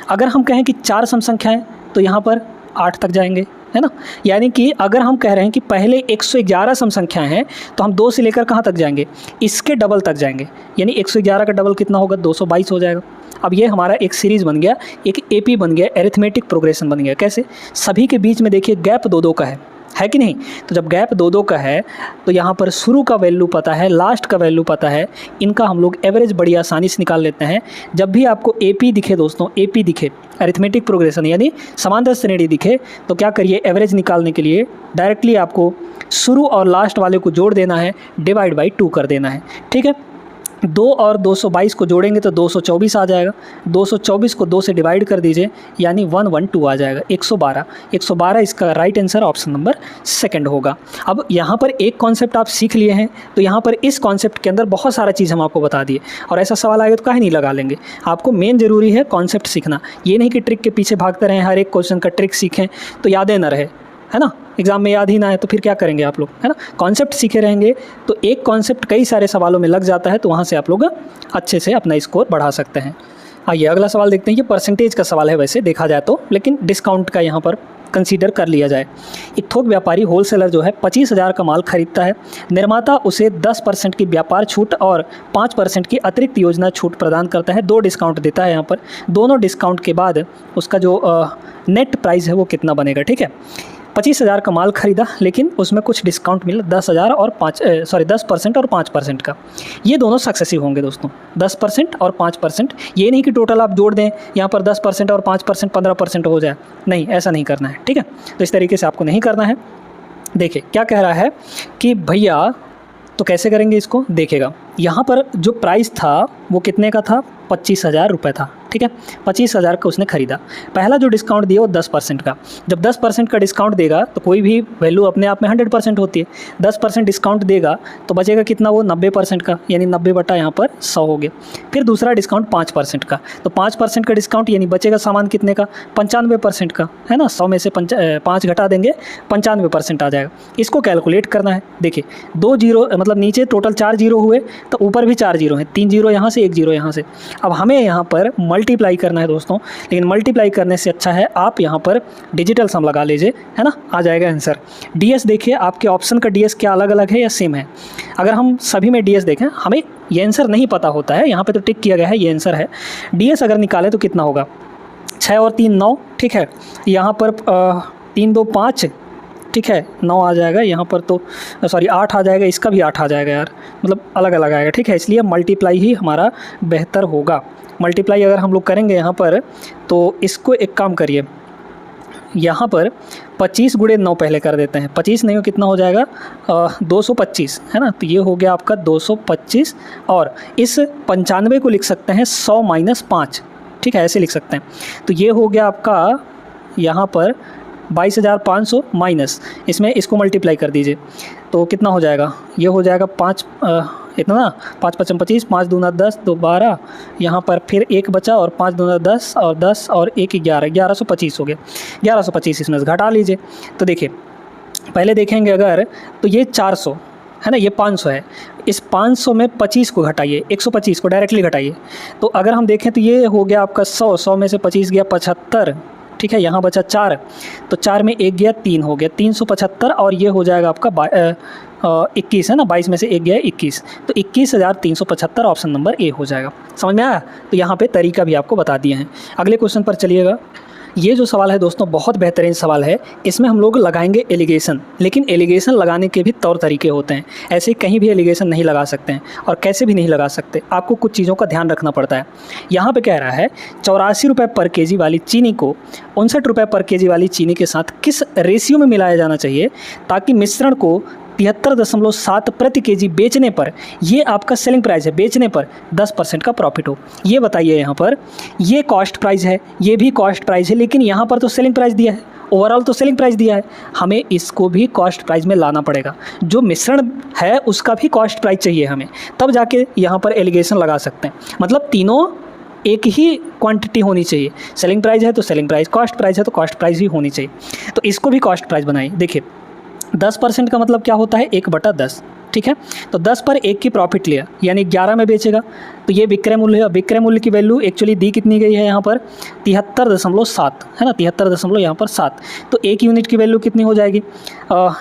अगर हम कहें कि 4 सम संख्याएँ तो यहाँ पर 8 तक जाएंगे, है ना। यानी कि अगर हम कह रहे हैं कि पहले 111 सम संख्याएं हैं तो हम 2 से लेकर कहाँ तक जाएंगे, इसके डबल तक जाएंगे। यानी 111 का डबल कितना होगा, 222 हो जाएगा। अब ये हमारा एक सीरीज़ बन गया, एक एपी बन गया, एरिथमेटिक प्रोग्रेशन बन गया। कैसे, सभी के बीच में देखिए गैप 2-2 का है कि नहीं। तो जब गैप 2-2 का है तो यहाँ पर शुरू का वैल्यू पता है, लास्ट का वैल्यू पता है, इनका हम लोग एवरेज बड़ी आसानी से निकाल लेते हैं। जब भी आपको एपी दिखे दोस्तों, एपी दिखे अरिथमेटिक प्रोग्रेशन यानी समांतर श्रेणी दिखे, तो क्या करिए, एवरेज निकालने के लिए डायरेक्टली आपको शुरू और लास्ट वाले को जोड़ देना है, डिवाइड बाई 2 कर देना है। ठीक है, 2 और 222 को जोड़ेंगे तो 224 आ जाएगा। 224 को 2 से डिवाइड कर दीजिए, यानी 112 आ जाएगा, 112। 112 इसका right answer option number second होगा। अब यहाँ पर एक कॉन्सेप्ट आप सीख लिए हैं, तो यहाँ पर इस कॉन्सेप्ट के अंदर बहुत सारा चीज़ हम आपको बता दिए, और ऐसा सवाल आएगा तो काहे नहीं लगा लेंगे। आपको मेन ज़रूरी है कॉन्सेप्ट सीखना, ये नहीं कि ट्रिक के पीछे भागते रहें, हर एक क्वेश्चन का ट्रिक सीखें तो यादें न रहे, है ना, एग्जाम में याद ही ना है तो फिर क्या करेंगे आप लोग, है ना। कॉन्सेप्ट सीखे रहेंगे तो एक कॉन्सेप्ट कई सारे सवालों में लग जाता है, तो वहाँ से आप लोग अच्छे से अपना स्कोर बढ़ा सकते हैं। आइए अगला सवाल देखते हैं। ये परसेंटेज का सवाल है वैसे देखा जाए तो, लेकिन डिस्काउंट का यहाँ पर कंसीडर कर लिया जाए। एक थोक व्यापारी होलसेलर जो है 25,000 का माल खरीदता है, निर्माता उसे 10% की व्यापार छूट और 5% की अतिरिक्त योजना छूट प्रदान करता है। 2 डिस्काउंट देता है यहाँ पर, दोनों डिस्काउंट के बाद उसका जो नेट प्राइस है वो कितना बनेगा। ठीक है, 25,000 का माल खरीदा, लेकिन उसमें कुछ डिस्काउंट मिला 10,000 और 10% और 5% का। ये दोनों सक्सेसिव होंगे दोस्तों, 10% और 5%। ये नहीं कि टोटल आप जोड़ दें यहाँ पर 10% और 5% 15% हो जाए, नहीं, ऐसा नहीं करना है। ठीक है, तो इस तरीके से आपको नहीं करना है। देखिए क्या कह रहा है कि भैया, तो कैसे करेंगे इसको, देखिएगा यहाँ पर जो प्राइस था वो कितने का था, 25,000 रुपये था। ठीक है, 25,000 का उसने खरीदा। पहला जो डिस्काउंट दिया वो 10% का। जब 10% का डिस्काउंट देगा तो कोई भी वैल्यू अपने आप में 100% होती है। 10% डिस्काउंट देगा तो बचेगा कितना, वो 90% का, यानी 90 बटा यहाँ पर 100 हो गया। फिर दूसरा डिस्काउंट 5% का, तो 5% का डिस्काउंट यानी बचेगा सामान कितने का, 95% का, है ना। 100 में से 5 घटा देंगे, 95% आ जाएगा। इसको कैलकुलेट करना है। देखिए 2 जीरो, मतलब नीचे टोटल 4 जीरो हुए तो ऊपर भी 4 जीरो हैं, 3 जीरो यहाँ से, 1 जीरो यहाँ से। अब हमें यहाँ पर मल्टीप्लाई करना है दोस्तों, लेकिन मल्टीप्लाई करने से अच्छा है आप यहाँ पर डिजिटल सम लगा लीजिए, है ना, आ जाएगा आंसर। डीएस देखिए आपके ऑप्शन का डीएस क्या अलग अलग है या सेम है। अगर हम सभी में डीएस देखें, हमें ये आंसर नहीं पता होता है, यहाँ पे तो टिक किया गया है ये आंसर है। डीएस अगर निकालें तो कितना होगा, 6 और 3 9। ठीक है, यहाँ पर 3 2 5, ठीक है, 9 आ जाएगा यहाँ पर, तो सॉरी 8 आ जाएगा, इसका भी 8 आ जाएगा यार, मतलब अलग अलग आएगा। ठीक है, इसलिए मल्टीप्लाई ही हमारा बेहतर होगा। मल्टीप्लाई अगर हम लोग करेंगे यहाँ पर, तो इसको एक काम करिए, यहाँ पर 25 गुणे 9 पहले कर देते हैं। 25 नहीं हो, कितना हो जाएगा, 225, है ना। तो ये हो गया आपका 225, और इस 95 को लिख सकते हैं 100 माइनस 5। ठीक है, ऐसे लिख सकते हैं। तो ये हो गया आपका यहाँ पर 22,500 माइनस, इसमें इसको मल्टीप्लाई कर दीजिए तो कितना हो जाएगा, ये हो जाएगा 5 इतना ना, 5 5 25, 5 दूना 10, 2 12, यहाँ पर फिर 1 बचा और 5 दूना 10 और 10 और 1 11, 1125 हो गया। 1125 इसमें से घटा लीजिए। तो देखिए पहले देखेंगे अगर, तो ये 400 है ना, ये 500 है। इस 500 में 25 को घटाइए, 125 को डायरेक्टली घटाइए। तो अगर हम देखें तो ये हो गया आपका 100, 100 में से 25 गया 75। ठीक है, यहाँ बचा 4, तो 4 में 1 गया 3 हो गया, 375, और ये हो जाएगा आपका 21, है ना, 22 में से 1 गया 21, तो 21,375 ऑप्शन नंबर ए हो जाएगा। समझ में आया। तो यहाँ पे तरीका भी आपको बता दिए हैं। अगले क्वेश्चन पर चलिएगा। ये जो सवाल है दोस्तों बहुत बेहतरीन सवाल है। इसमें हम लोग लगाएंगे एलिगेशन, लेकिन एलिगेशन लगाने के भी तौर तरीके होते हैं। ऐसे कहीं भी एलिगेशन नहीं लगा सकते हैं, और कैसे भी नहीं लगा सकते, आपको कुछ चीज़ों का ध्यान रखना पड़ता है। यहाँ पे कह रहा है 84 रुपये पर केजी वाली चीनी को 59 रुपये पर केजी वाली चीनी के साथ किस रेशियो में मिलाया जाना चाहिए ताकि मिश्रण को 73.7 प्रति केजी बेचने पर, ये आपका सेलिंग प्राइस है, बेचने पर 10% का प्रॉफिट हो। ये बताइए, यहाँ पर ये कॉस्ट प्राइस है, ये भी कॉस्ट प्राइस है, लेकिन यहाँ पर तो सेलिंग प्राइस दिया है, ओवरऑल तो सेलिंग प्राइस दिया है, हमें इसको भी कॉस्ट प्राइस में लाना पड़ेगा। जो मिश्रण है उसका भी कॉस्ट प्राइस चाहिए हमें, तब जाके यहाँ पर एलिगेशन लगा सकते हैं। मतलब तीनों एक ही क्वांटिटी होनी चाहिए, सेलिंग प्राइस है तो सेलिंग प्राइस, कॉस्ट प्राइस है तो कॉस्ट प्राइस भी होनी चाहिए। तो इसको भी कॉस्ट प्राइस बनाइए। देखिए 10% का मतलब क्या होता है, 1/10, ठीक है। तो 10 पर 1 की प्रॉफिट लिया यानी 11 में बेचेगा, तो ये विक्रय मूल्य है। विक्रय मूल्य की वैल्यू एक्चुअली दी कितनी गई है यहाँ पर 73.7 है ना, 73 यहाँ पर 7। तो 1 यूनिट की वैल्यू कितनी हो जाएगी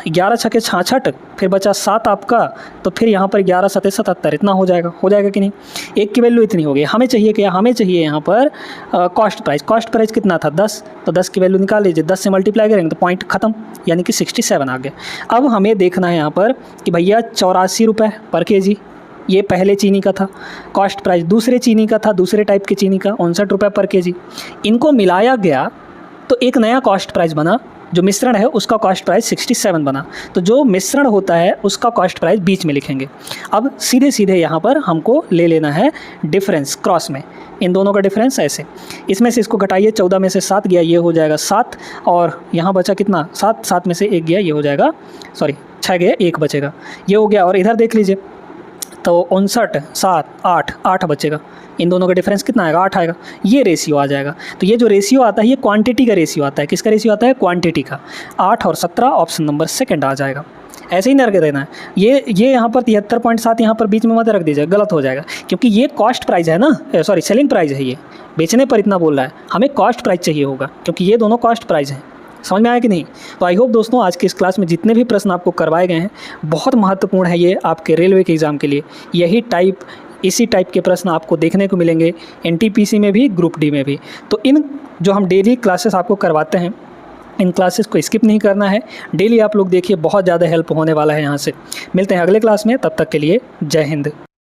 11 छके 66, फिर बचा 7 आपका, तो फिर यहाँ पर 11 सते 77, इतना हो जाएगा कि नहीं। 1 की वैल्यू इतनी हो गई। हमें चाहिए क्या, हमें चाहिए यहाँ पर कॉस्ट प्राइस कितना था 10, तो 10 की वैल्यू निकाल लीजिए, 10 से मल्टीप्लाई करेंगे तो पॉइंट खत्म, यानी कि 67 आ गया। अब हमें देखना है यहाँ पर कि भैया 84 रुपये पर केजी ये पहले चीनी का था, कॉस्ट प्राइस दूसरे चीनी का था, दूसरे टाइप के चीनी का 59 रुपये पर केजी। इनको मिलाया गया तो एक नया कॉस्ट प्राइस बना, जो मिश्रण है उसका कॉस्ट प्राइस 67 बना। तो जो मिश्रण होता है उसका कॉस्ट प्राइस बीच में लिखेंगे। अब सीधे सीधे यहाँ पर हमको ले लेना है डिफरेंस क्रॉस में, इन दोनों का डिफरेंस ऐसे, इसमें से इसको घटाइए, 14 में से 7 गया ये हो जाएगा 7, और यहाँ बचा कितना 7 में से 1 गया ये हो जाएगा 6 गया 1 बचेगा, ये हो गया। और इधर देख लीजिए तो 59 7 8 बचेगा, इन दोनों का डिफरेंस कितना आएगा 8 आएगा, ये रेशियो आ जाएगा। तो ये जो रेशियो आता है ये क्वांटिटी का रेशियो आता है, किसका रेशियो आता है क्वांटिटी का। 8 और 17 ऑप्शन नंबर सेकंड आ जाएगा। ऐसे ही नहीं रख देना है, ये यहाँ पर 73.7 यहाँ पर बीच में मत रख दीजिए, गलत हो जाएगा, क्योंकि ये कॉस्ट प्राइस है ना, सेलिंग प्राइस है, ये बेचने पर इतना बोल रहा है, हमें कॉस्ट प्राइस चाहिए होगा क्योंकि ये दोनों कॉस्ट प्राइस हैं। समझ में आया कि नहीं। तो आई होप दोस्तों आज की इस क्लास में जितने भी प्रश्न आपको करवाए गए हैं बहुत महत्वपूर्ण है ये आपके रेलवे के एग्ज़ाम के लिए। इसी टाइप के प्रश्न आपको देखने को मिलेंगे एनटीपीसी में भी, ग्रुप डी में भी। तो इन जो हम डेली क्लासेस आपको करवाते हैं इन क्लासेस को स्किप नहीं करना है, डेली आप लोग देखिए, बहुत ज़्यादा हेल्प होने वाला है यहाँ से। मिलते हैं अगले क्लास में, तब तक के लिए जय हिंद।